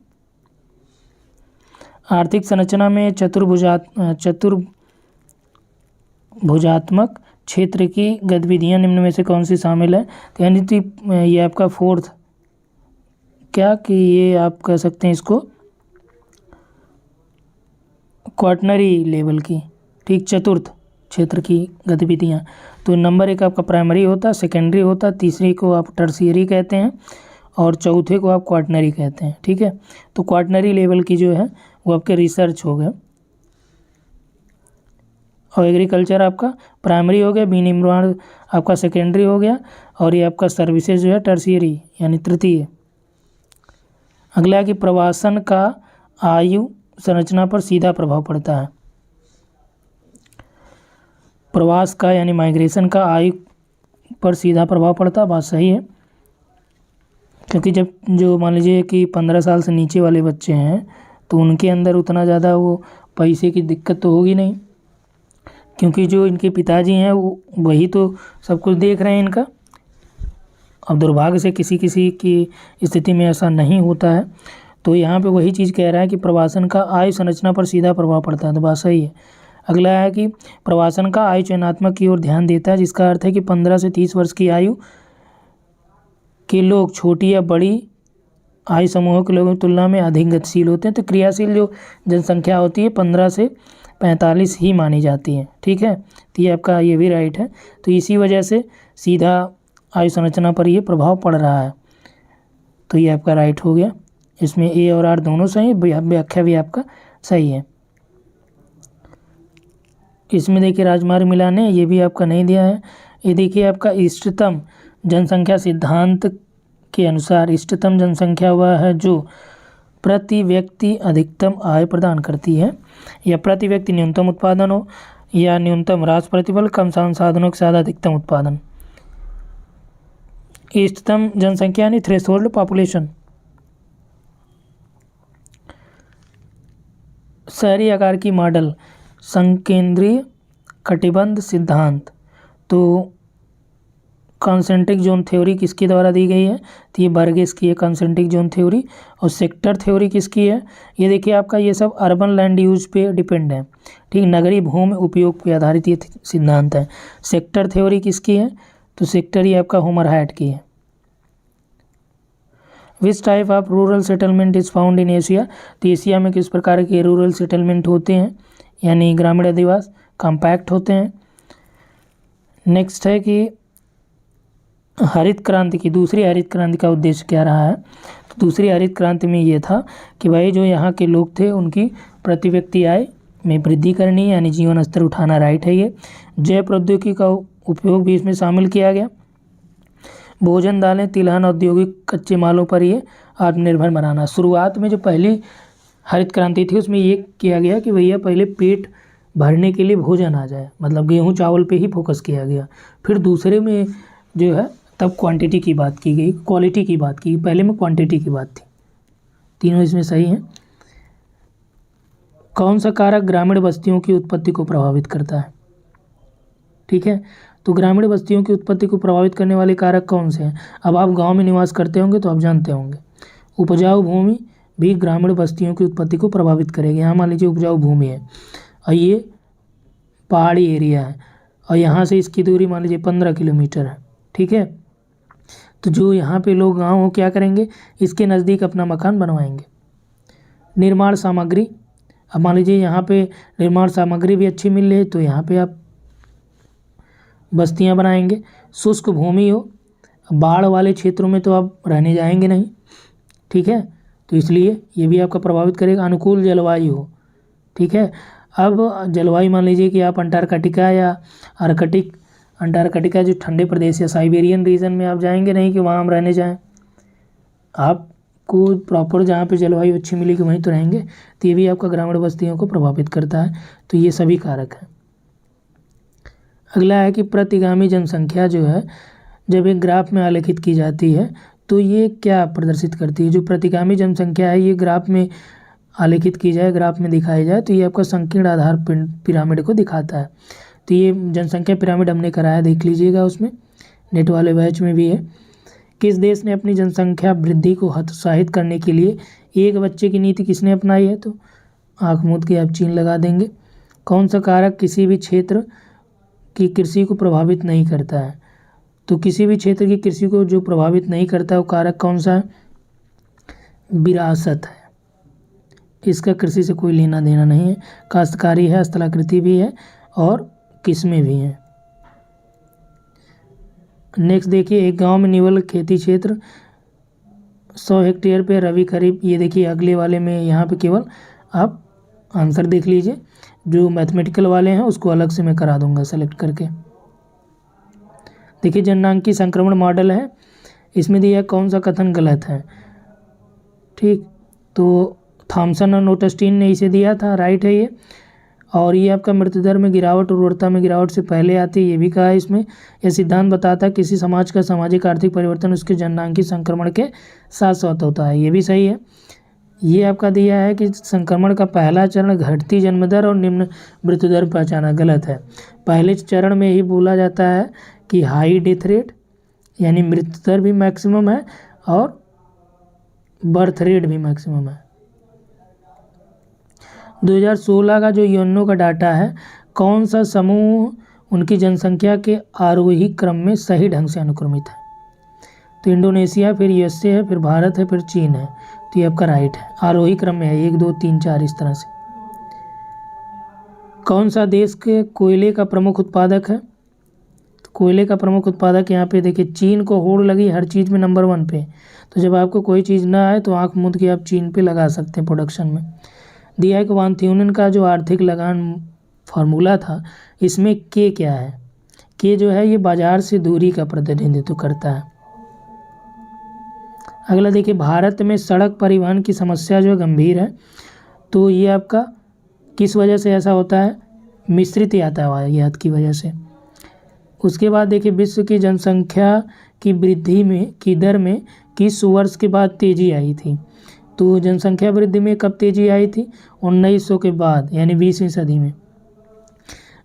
आर्थिक संरचना में चतुर्भुजात्मक क्षेत्र की गतिविधियां निम्न में से कौन सी शामिल है। तो यानी ये आपका फोर्थ क्या कि ये आप कह सकते हैं इसको क्वार्टनरी लेवल की, ठीक, चतुर्थ क्षेत्र की गतिविधियां। तो नंबर 1 आपका प्राइमरी होता है, सेकेंडरी होता है, तीसरी को आप टर्शियरी कहते हैं और चौथे को आप क्वार्टनरी कहते हैं, ठीक है। तो क्वार्टनरी लेवल की जो है वो आपके रिसर्च हो गया। और एग्रीकल्चर आपका प्राइमरी हो गया, विनिर्माण आपका सेकेंडरी हो गया और ये आपका सर्विसेज जो है टर्शियरी यानी तृतीय। अगला है कि प्रवासन का आयु संरचना पर सीधा प्रभाव पड़ता है। प्रवास का यानी माइग्रेशन का आयु पर सीधा प्रभाव पड़ता है, बात सही है। क्योंकि जब जो मान लीजिए कि 15 साल से नीचे वाले बच्चे हैं तो उनके अंदर उतना ज़्यादा वो पैसे की दिक्कत तो होगी नहीं, क्योंकि जो इनके पिताजी हैं वो वही तो सब कुछ देख रहे हैं इनका। अब दुर्भाग्य से किसी किसी की स्थिति में ऐसा नहीं होता है। तो यहाँ पे वही चीज़ कह रहा है कि प्रवासन का आयु संरचना पर सीधा प्रभाव पड़ता है, तो बात सही है। अगला है कि प्रवासन का आयु चयनात्मक की ओर ध्यान देता है, जिसका अर्थ है कि 15 से 30 वर्ष की आयु के लोग छोटी या बड़ी आयु समूहों के लोगों की तुलना में अधिक गतिशील होते हैं। तो क्रियाशील जो जनसंख्या होती है 15 से 45 ही मानी जाती है, ठीक है। तो ये आपका ये भी राइट है। तो इसी वजह से सीधा आयु संरचना पर ये प्रभाव पड़ रहा है। तो ये आपका राइट हो गया। इसमें ए और आर दोनों सही है, व्याख्या भी आपका सही है। इसमें देखिए राजमार्ग मिलाने, ये भी आपका नहीं दिया है। ये देखिए आपका इष्टतम जनसंख्या सिद्धांत के अनुसार इष्टतम जनसंख्या वह है जो प्रति व्यक्ति अधिकतम आय प्रदान करती है, या प्रति व्यक्ति न्यूनतम उत्पादन हो, या न्यूनतम ह्रास प्रतिबल, कम संसाधनों के साथ अधिकतम उत्पादन। इष्टतम जनसंख्या यानी थ्रेशोल्ड पॉपुलेशन। शहरी आकार की मॉडल संकेंद्रीय कटिबंध सिद्धांत। तो कॉन्सेंट्रिक जोन थ्योरी किसके द्वारा दी गई है, तो ये बर्गेस की है कॉन्सेंट्रिक जोन थ्योरी। और सेक्टर थ्योरी किसकी है, ये देखिए आपका ये सब अर्बन लैंड यूज पे डिपेंड है, ठीक, नगरीय भूमि उपयोग पे आधारित ये सिद्धांत है। सेक्टर थ्योरी किसकी है, तो सेक्टर ये आपका होमर हैट की है। विच type of rural settlement is found in Asia. तो एशिया में किस प्रकार के रूरल सेटलमेंट होते हैं, यानी ग्रामीण अधिवास कॉम्पैक्ट होते हैं। नेक्स्ट है कि हरित क्रांति की, दूसरी हरित क्रांति का उद्देश्य क्या रहा है। तो दूसरी हरित क्रांति में ये था कि भाई जो यहाँ के लोग थे उनकी प्रति व्यक्ति आय में वृद्धि करनी है, यानी जीवन स्तर उठाना, राइट है ये। जैव प्रौद्योगिकी का उपयोग भी इसमें शामिल किया गया। भोजन, दालें, तिलहन, औद्योगिक कच्चे मालों पर ये आत्मनिर्भर बनाना। शुरुआत में जो पहली हरित क्रांति थी उसमें ये किया गया कि भैया पहले पेट भरने के लिए भोजन आ जाए, मतलब गेहूँ चावल पे ही फोकस किया गया। फिर दूसरे में जो है तब क्वांटिटी की बात की गई, क्वालिटी की बात की, पहले में क्वांटिटी की बात थी। तीनों इसमें सही हैं। कौन सा कारक ग्रामीण बस्तियों की उत्पत्ति को प्रभावित करता है, ठीक है। तो ग्रामीण बस्तियों की उत्पत्ति को प्रभावित करने वाले कारक कौन से हैं। अब आप गांव में निवास करते होंगे तो आप जानते होंगे। उपजाऊ भूमि भी ग्रामीण बस्तियों की उत्पत्ति को प्रभावित करेगी। यहाँ मान लीजिए उपजाऊ भूमि है और ये पहाड़ी एरिया है और यहाँ से इसकी दूरी मान लीजिए 15 किलोमीटर है, ठीक है। तो जो यहाँ पे लोग गाँव हो क्या करेंगे, इसके नज़दीक अपना मकान बनवाएंगे। निर्माण सामग्री, अब मान लीजिए यहाँ पे निर्माण सामग्री भी अच्छी मिल रही है तो यहाँ पे आप बस्तियाँ बनाएंगे। शुष्क भूमि हो, बाढ़ वाले क्षेत्रों में तो आप रहने जाएंगे नहीं, ठीक है, तो इसलिए ये भी आपका प्रभावित करेगा। अनुकूल जलवायु हो, ठीक है। अब जलवायु मान लीजिए कि आप अंटार्कटिका या अंटार्कटिका जो ठंडे प्रदेश या साइबेरियन रीजन में आप जाएंगे नहीं कि वहाँ हम रहने जाएं, आपको प्रॉपर जहाँ पे जलवायु अच्छी मिलेगी वहीं तो रहेंगे। तो ये भी आपका ग्रामीण बस्तियों को प्रभावित करता है। तो ये सभी कारक हैं। अगला है कि प्रतिगामी जनसंख्या जो है जब एक ग्राफ में आलेखित की जाती है तो ये क्या प्रदर्शित करती है। जो प्रतिगामी जनसंख्या है ये ग्राफ में आलेखित की जाए, ग्राफ में दिखाई जाए, तो ये आपका संकीर्ण आधार पिरामिड को दिखाता है। तो ये जनसंख्या पिरामिड हमने कराया, देख लीजिएगा, उसमें नेट वाले बैच में भी है। किस देश ने अपनी जनसंख्या वृद्धि को हतोत्साहित करने के लिए एक बच्चे की नीति किसने अपनाई है? तो आँख मूंद के आप चीन लगा देंगे। कौन सा कारक किसी भी क्षेत्र की कृषि को प्रभावित नहीं करता है? तो किसी भी क्षेत्र की कृषि को जो प्रभावित नहीं करता है वो कारक कौन सा है? विरासत है। इसका कृषि से कोई लेना देना नहीं है। काश्तकारी है, स्थलाकृति भी है और किस्में भी हैं। नेक्स्ट देखिए, एक गांव में निवल खेती क्षेत्र 100 हेक्टेयर पे रबी खरीफ। ये देखिए अगले वाले में यहाँ पे केवल आप आंसर देख लीजिए, जो मैथमेटिकल वाले हैं उसको अलग से मैं करा दूंगा सेलेक्ट करके। देखिए जननांगी संक्रमण मॉडल है, इसमें दिया कौन सा कथन गलत है? ठीक, तो थॉमसन और नोटस्टीन ने इसे दिया था, राइट है ये। और ये आपका मृत्यु दर में गिरावट, उर्वरता में गिरावट से पहले आती है, ये भी कहा है इसमें। यह सिद्धांत बताता है किसी समाज का सामाजिक आर्थिक परिवर्तन उसके जननांगी संक्रमण के साथ साथ होता है, ये भी सही है। ये आपका दिया है कि संक्रमण का पहला चरण घटती जन्म दर और निम्न मृत्यु दर पहचाना, गलत है। पहले चरण में ही बोला जाता है कि हाई डेथ रेट यानी मृत्यु दर भी मैक्सिमम है और बर्थ रेट भी मैक्सिमम है। 2016 का जो यूएनओ का डाटा है, कौन सा समूह उनकी जनसंख्या के आरोही क्रम में सही ढंग से अनुक्रमित है? तो इंडोनेशिया, फिर यूएसए है, फिर भारत है, फिर चीन है। तो ये आपका राइट है, आरोही क्रम में है, 1 2 3 4 इस तरह से। कौन सा देश के कोयले का प्रमुख उत्पादक है? तो कोयले का प्रमुख उत्पादक यहाँ पे देखिए, चीन को होड़ लगी हर चीज़ में नंबर 1 पे। तो जब आपको कोई चीज़ ना आए तो आँख मूंद के आप चीन पे लगा सकते हैं प्रोडक्शन में। दिया है कि वान थ्यूनेन का जो आर्थिक लगान फार्मूला था, इसमें के क्या है? के जो है ये बाजार से दूरी का प्रतिनिधित्व करता है। अगला देखिए, भारत में सड़क परिवहन की समस्या जो गंभीर है, तो ये आपका किस वजह से ऐसा होता है? मिश्रित यातायात की वजह से। उसके बाद देखिए, विश्व की जनसंख्या की वृद्धि में की दर में किस वर्ष के बाद तेजी आई थी? तो जनसंख्या वृद्धि में कब तेजी आई थी? 1900 के बाद, यानी 20वीं सदी में।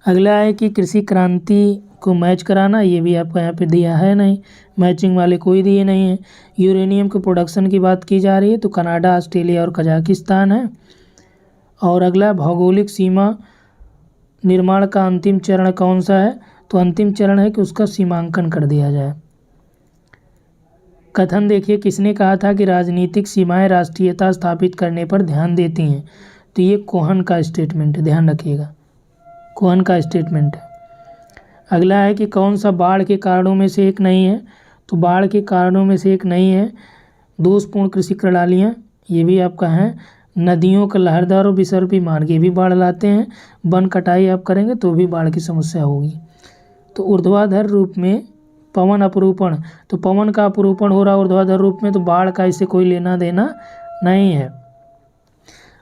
अगला है कि कृषि क्रांति को मैच कराना, ये भी आपका यहाँ पे दिया है नहीं, मैचिंग वाले कोई दिए नहीं है। यूरेनियम के प्रोडक्शन की बात की जा रही है, तो कनाडा, ऑस्ट्रेलिया और कजाकिस्तान है। और अगला, भौगोलिक सीमा निर्माण का अंतिम चरण कौन सा है? तो अंतिम चरण है कि उसका सीमांकन कर दिया जाए। कथन देखिए, किसने कहा था कि राजनीतिक सीमाएं राष्ट्रीयता स्थापित करने पर ध्यान देती हैं? तो ये कोहन का स्टेटमेंट है, ध्यान रखिएगा, कोहन का स्टेटमेंट है। अगला है कि कौन सा बाढ़ के कारणों में से एक नहीं है? तो बाढ़ के कारणों में से एक नहीं है दोषपूर्ण कृषि प्रणालियाँ, ये भी आपका है। नदियों का लहरदार और विसर्पी मार्ग, ये भी बाढ़ लाते हैं। वन कटाई आप करेंगे तो भी बाढ़ की समस्या होगी। तो ऊर्ध्वाधर रूप में पवन अपरूपण, तो पवन का अपरूपण हो रहा है ऊर्ध्वाधर रूप में, तो बाढ़ का इससे कोई लेना देना नहीं है।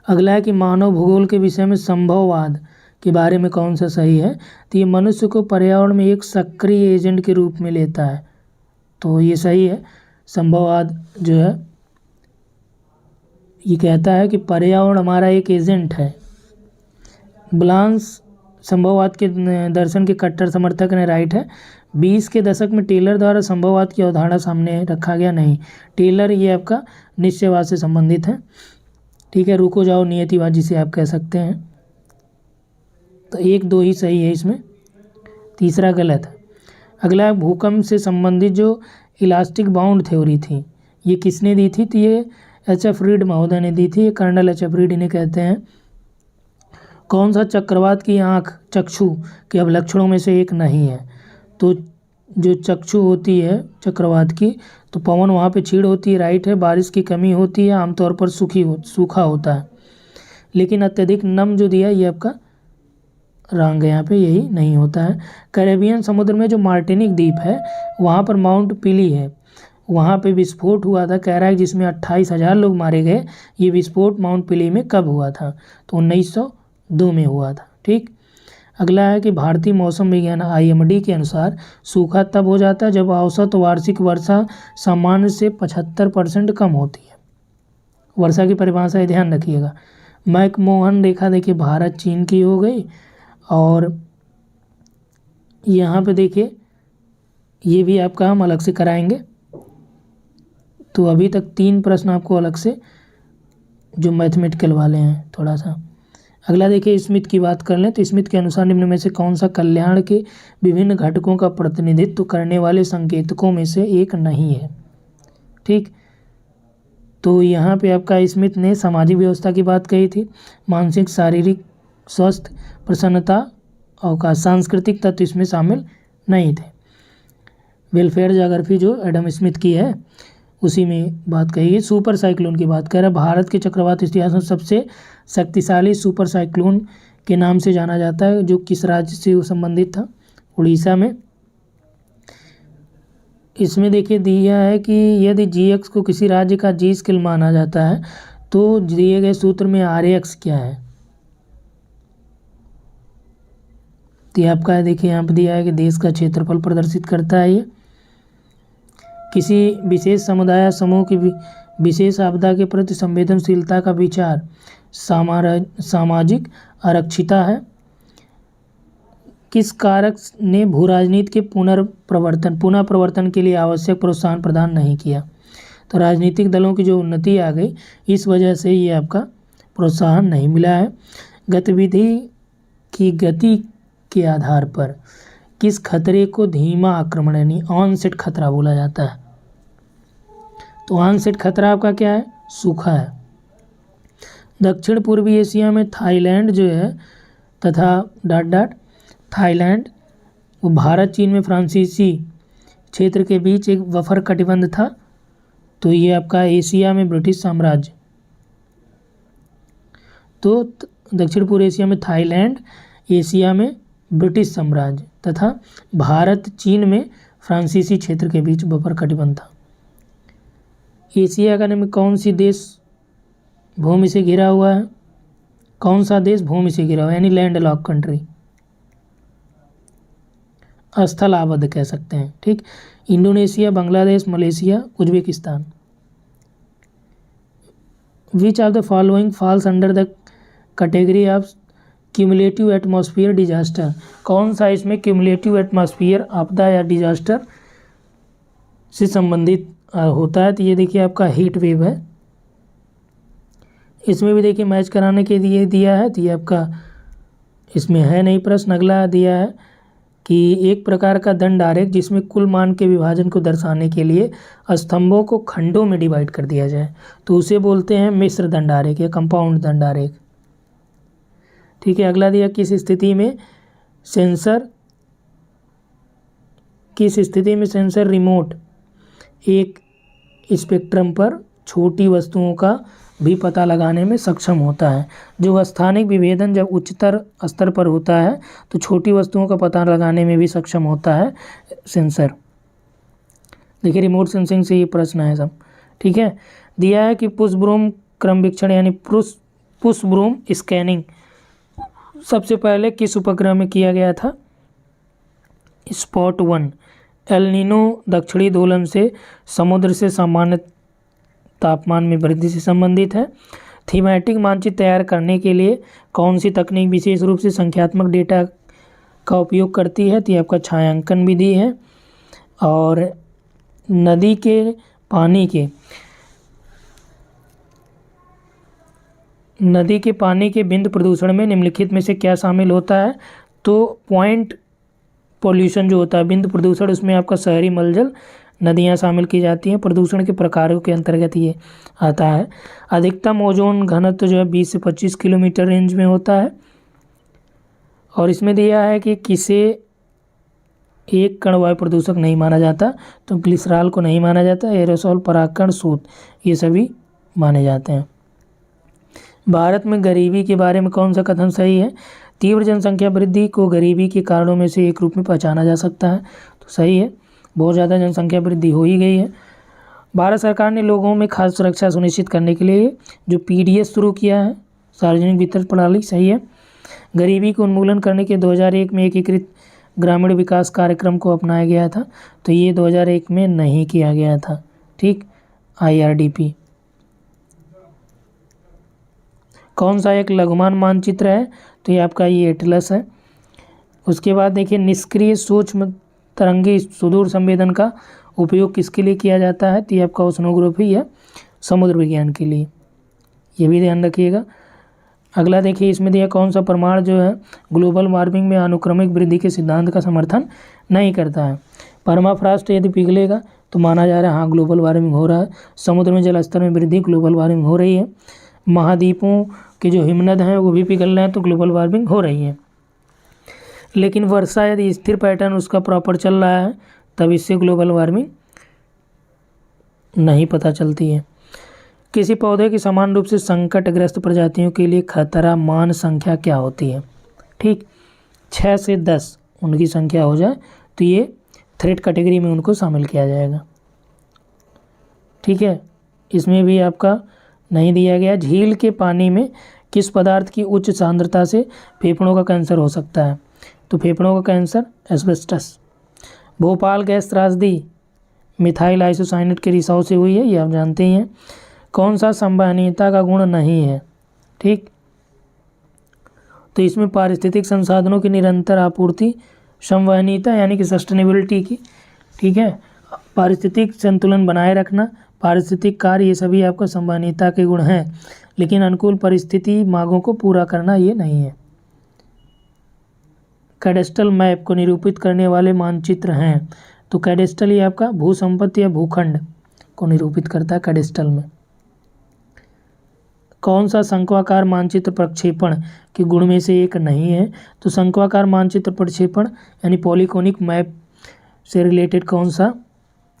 अगला है कि मानव भूगोल के विषय में संभववाद के बारे में कौन सा सही है? तो ये मनुष्य को पर्यावरण में एक सक्रिय एजेंट के रूप में लेता है, तो ये सही है। संभववाद जो है ये कहता है कि पर्यावरण हमारा एक एजेंट है। ब्लांस संभववाद के दर्शन के कट्टर समर्थक ने, राइट है। 20 के दशक में टेलर द्वारा संभववाद की अवधारणा सामने रखा गया, नहीं। टेलर ये आपका निश्चयवाद से संबंधित है, ठीक है। रुको जाओ नियतिवाद जिसे आप कह सकते हैं। तो 1 2 ही सही है इसमें, तीसरा गलत है। अगला, भूकंप से संबंधित जो इलास्टिक बाउंड थ्योरी थी, ये किसने दी थी? तो ये एच.एफ. रीड महोदय ने दी थी, ये कर्नल एच.एफ. रीड इन्हें कहते हैं। कौन सा चक्रवात की आँख चक्षु के अवलक्षणों में से एक नहीं है? तो जो चक्षु होती है चक्रवात की, तो पवन वहाँ पे छीड़ होती है, राइट है। बारिश की कमी होती है, आमतौर पर सूखा होता है। लेकिन अत्यधिक नम जो दिया ये आपका रंग यहाँ पे यही नहीं होता है। कैरेबियन समुद्र में जो मार्टिनिक द्वीप है वहाँ पर माउंट पिली है, वहाँ पे विस्फोट हुआ था, कह रहा है जिसमें 28,000 लोग मारे गए। ये विस्फोट माउंट पिली में कब हुआ था? तो 1902 में हुआ था, ठीक। अगला है कि भारतीय मौसम विज्ञान IMD के अनुसार सूखा तब हो जाता है जब औसत वार्षिक वर्षा सामान्य से 75% कम होती है। वर्षा की परिभाषा है, ध्यान रखिएगा। मैकमोहन रेखा देखिए भारत चीन की हो गई, और यहाँ पे देखिए ये भी आपका हम अलग से कराएंगे। तो अभी तक 3 प्रश्न आपको अलग से जो मैथमेटिकल वाले हैं थोड़ा सा। अगला देखिए स्मिथ की बात कर लें तो स्मिथ के अनुसार निम्न में से कौन सा कल्याण के विभिन्न घटकों का प्रतिनिधित्व करने वाले संकेतकों में से एक नहीं है। ठीक, तो यहाँ पे आपका स्मिथ ने सामाजिक व्यवस्था की बात कही थी, मानसिक शारीरिक स्वास्थ्य, प्रसन्नता और का सांस्कृतिक तत्व इसमें शामिल नहीं थे। वेलफेयर जोग्राफी जो एडम स्मिथ की है उसी में बात कही है। सुपर साइक्लोन की बात कर रहा है, भारत के चक्रवात इतिहास में सबसे शक्तिशाली सुपर साइक्लोन के नाम से जाना जाता है, जो किस राज्य से संबंधित था, उड़ीसा में। इसमें देखिए दिया है कि यदि GX को किसी राज्य का G स्केल माना जाता है तो दिए गए सूत्र में RX क्या है। तो आपका देखिए यहाँ पर दिया है कि देश का क्षेत्रफल प्रदर्शित करता है ये। किसी विशेष समुदाय या समूह की विशेष आपदा के प्रति संवेदनशीलता का विचार सामाजिक आरक्षिता है। किस कारक ने भू राजनीति के पुनः प्रवर्तन के लिए आवश्यक प्रोत्साहन प्रदान नहीं किया। तो राजनीतिक दलों की जो उन्नति आ गई इस वजह से ये आपका प्रोत्साहन नहीं मिला है। गतिविधि की गति के आधार पर किस खतरे को धीमा आक्रमण यानी ऑनसेट खतरा बोला जाता है। तो ऑनसेट खतरा आपका क्या है, सूखा है। दक्षिण पूर्वी एशिया में थाईलैंड जो है तथा थाईलैंड वो भारत चीन में फ्रांसीसी क्षेत्र के बीच एक बफर कटिबंध था। तो ये आपका एशिया में ब्रिटिश साम्राज्य, तो दक्षिण पूर्व एशिया में थाईलैंड, एशिया में ब्रिटिश साम्राज्य तथा भारत चीन में फ्रांसीसी क्षेत्र के बीच बफर कटिबंध था। एशिया का नाम कौन सी देश भूमि से घिरा हुआ है, कौन सा देश भूमि से घिरा हुआ है यानी लैंड लॉक कंट्री, स्थल आबद्ध कह सकते हैं। ठीक, Indonesia, Bangladesh, Malaysia, Uzbekistan. Which of the following falls under the category of cumulative atmosphere disaster. कौन सा इसमें क्यूमुलेटिव एटमॉस्फेयर आपदा या डिजास्टर से संबंधित होता है। तो ये देखिए आपका हीट वेव है। इसमें भी देखिए मैच कराने के लिए दिया है, तो ये आपका इसमें है नहीं प्रश्न। अगला दिया है कि एक प्रकार का दंड आरेख जिसमें कुल मान के विभाजन को दर्शाने के लिए स्तंभों को खंडों में डिवाइड कर दिया जाए तो उसे बोलते हैं मिश्र दंड आरेख या कंपाउंड दंड आरेख। ठीक है, अगला दिया किस स्थिति में सेंसर रिमोट एक स्पेक्ट्रम पर छोटी वस्तुओं का भी पता लगाने में सक्षम होता है। जो स्थानिक विभेदन जब उच्चतर स्तर पर होता है तो छोटी वस्तुओं का पता लगाने में भी सक्षम होता है सेंसर। देखिए रिमोट सेंसिंग से ये प्रश्न है सब। ठीक है, दिया है कि पुष्पब्रूम क्रमवीक्षण यानी पुष्पब्रूम स्कैनिंग सबसे पहले किस उपग्रह में किया गया था। स्पॉट 1 एल नीनो दक्षिणी दोलन से समुद्र से सामान्य तापमान में वृद्धि से संबंधित है। थीमेटिक मानचित्र तैयार करने के लिए कौन सी तकनीक विशेष रूप से संख्यात्मक डेटा का उपयोग करती है। तो ये आपका छायांकन विधि है। और नदी के पानी के बिंदु प्रदूषण में निम्नलिखित में से क्या शामिल होता है। तो पॉइंट पॉल्यूशन जो होता है बिंदु प्रदूषण, उसमें आपका शहरी मलजल नदियाँ शामिल की जाती हैं। प्रदूषण के प्रकारों के अंतर्गत ये आता है। अधिकतम ओजोन घनत्व जो है 20 से 25 किलोमीटर रेंज में होता है। और इसमें दिया है कि किसे एक कण वायु प्रदूषक नहीं माना जाता। तो ग्लिसरॉल को नहीं माना जाता, एरोसोल, परागकण, सूत ये सभी माने जाते हैं। भारत में गरीबी के बारे में कौन सा कथन सही है। तीव्र जनसंख्या वृद्धि को गरीबी के कारणों में से एक रूप में पहचाना जा सकता है। तो सही है, बहुत ज़्यादा जनसंख्या वृद्धि हो ही गई है। भारत सरकार ने लोगों में खाद्य सुरक्षा सुनिश्चित करने के लिए जो PDS शुरू किया है, सार्वजनिक वितरण प्रणाली, सही है। गरीबी को उन्मूलन करने के 2001 में एकीकृत ग्रामीण विकास कार्यक्रम को अपनाया गया था। तो ये 2001 में नहीं किया गया था। ठीक, IRDP। कौन सा एक लघुमान मानचित्र है, तो ये आपका ये एटलस है। उसके बाद देखिए निष्क्रिय सूक्ष्म तरंगी सुदूर संवेदन का उपयोग किसके लिए किया जाता है, तो ये आपका ओशनोग्राफी या समुद्र विज्ञान के लिए, ये भी ध्यान रखिएगा। अगला देखिए इसमें दिया कौन सा प्रमाण जो है ग्लोबल वार्मिंग में अनुक्रमिक वृद्धि के सिद्धांत का समर्थन नहीं करता है। परमाफ्रॉस्ट यदि पिघलेगा तो माना जा रहा है हाँ ग्लोबल वार्मिंग हो रहा है। समुद्र में जल स्तर में वृद्धि, ग्लोबल वार्मिंग हो रही है। महाद्वीपों के जो हिमनद हैं वो भी पिघल रहे हैं, तो ग्लोबल वार्मिंग हो रही है। लेकिन वर्षा यदि स्थिर पैटर्न उसका प्रॉपर चल रहा है तब इससे ग्लोबल वार्मिंग नहीं पता चलती है। किसी पौधे की समान रूप से संकटग्रस्त प्रजातियों के लिए खतरा मान संख्या क्या होती है, ठीक 6 से 10 उनकी संख्या हो जाए तो ये थ्रेट कैटेगरी में उनको शामिल किया जाएगा, ठीक है। इसमें भी आपका नहीं दिया गया। झील के पानी में किस पदार्थ की उच्च सांद्रता से फेफड़ों का कैंसर हो सकता है, तो फेफड़ों का कैंसर एस्बेस्टस। भोपाल गैस त्रासदी मिथाइल आइसोसाइनेट के रिसाव से हुई है, ये आप जानते ही हैं। कौन सा संवहनीयता का गुण नहीं है, ठीक, तो इसमें पारिस्थितिक संसाधनों की निरंतर आपूर्ति, संवहनीयता यानी कि सस्टेनेबिलिटी की, ठीक है, पारिस्थितिक संतुलन बनाए रखना, पारिस्थितिक कार्य, ये सभी आपका संवहनीयता के गुण हैं। लेकिन अनुकूल परिस्थिति मांगों को पूरा करना ये नहीं है। कैडेस्ट्रल मैप को निरूपित करने वाले मानचित्र हैं, तो कैडेस्ट्रल ये आपका भूसंपत्ति या भूखंड को निरूपित करता है कैडेस्ट्रल में। कौन सा शंक्वाकार मानचित्र प्रक्षेपण के गुण में से एक नहीं है, तो शंक्वाकार मानचित्र प्रक्षेपण यानी पॉलीकोनिक मैप से रिलेटेड कौन सा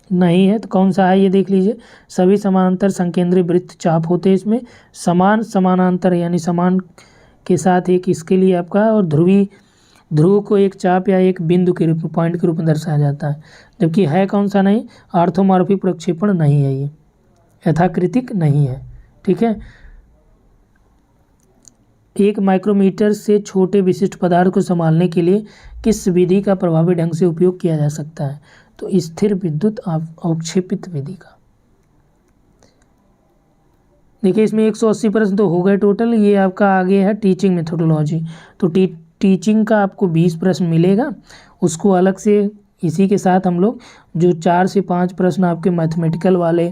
नहीं है, तो कौन सा है ये देख लीजिए। सभी समानांतर संकेंद्री वृत्त चाप होते हैं इसमें, समान समानांतर यानी समान के साथ एक इसके लिए आपका, और ध्रुव को एक चाप या एक बिंदु के रूप में पॉइंट के रूप में दर्शाया जाता है। जबकि है कौन सा नहीं, आर्थोमॉर्फिक प्रक्षेपण नहीं है, ये यथाकृतिक नहीं है, ठीक है। एक माइक्रोमीटर से छोटे विशिष्ट पदार्थ को संभालने के लिए किस विधि का प्रभावी ढंग से उपयोग किया जा सकता है, तो स्थिर विद्युत अवक्षेपित विधि का। देखिए इसमें 180 प्रश्न तो हो गए टोटल। ये आपका आगे है टीचिंग मेथोडोलॉजी, तो टीचिंग का आपको 20 प्रश्न मिलेगा। उसको अलग से इसी के साथ हम लोग जो 4 से 5 प्रश्न आपके मैथमेटिकल वाले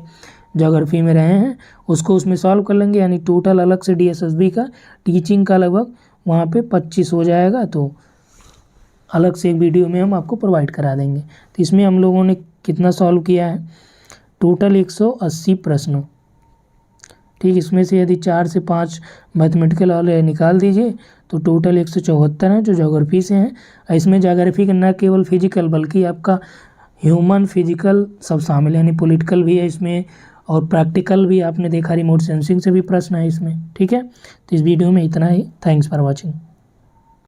ज्योग्राफी में रहे हैं उसको उसमें सॉल्व कर लेंगे, यानी टोटल अलग से DSSB का टीचिंग का लगभग वहाँ पे 25 हो जाएगा। तो अलग से एक वीडियो में हम आपको प्रोवाइड करा देंगे। तो इसमें हम लोगों ने कितना सॉल्व किया है, टोटल 180 प्रश्न, ठीक। इसमें से यदि 4 से 5 मैथमेटिकल वाले निकाल दीजिए तो टोटल 174 हैं जो ज्योग्राफी से हैं। इसमें ज्योग्राफी का न केवल फिजिकल बल्कि आपका ह्यूमन फिजिकल सब शामिल है, यानी पॉलिटिकल भी है इसमें, और प्रैक्टिकल भी आपने देखा, रिमोट सेंसिंग से भी प्रश्न है इसमें, ठीक है। तो इस वीडियो में इतना ही। Thanks for watching.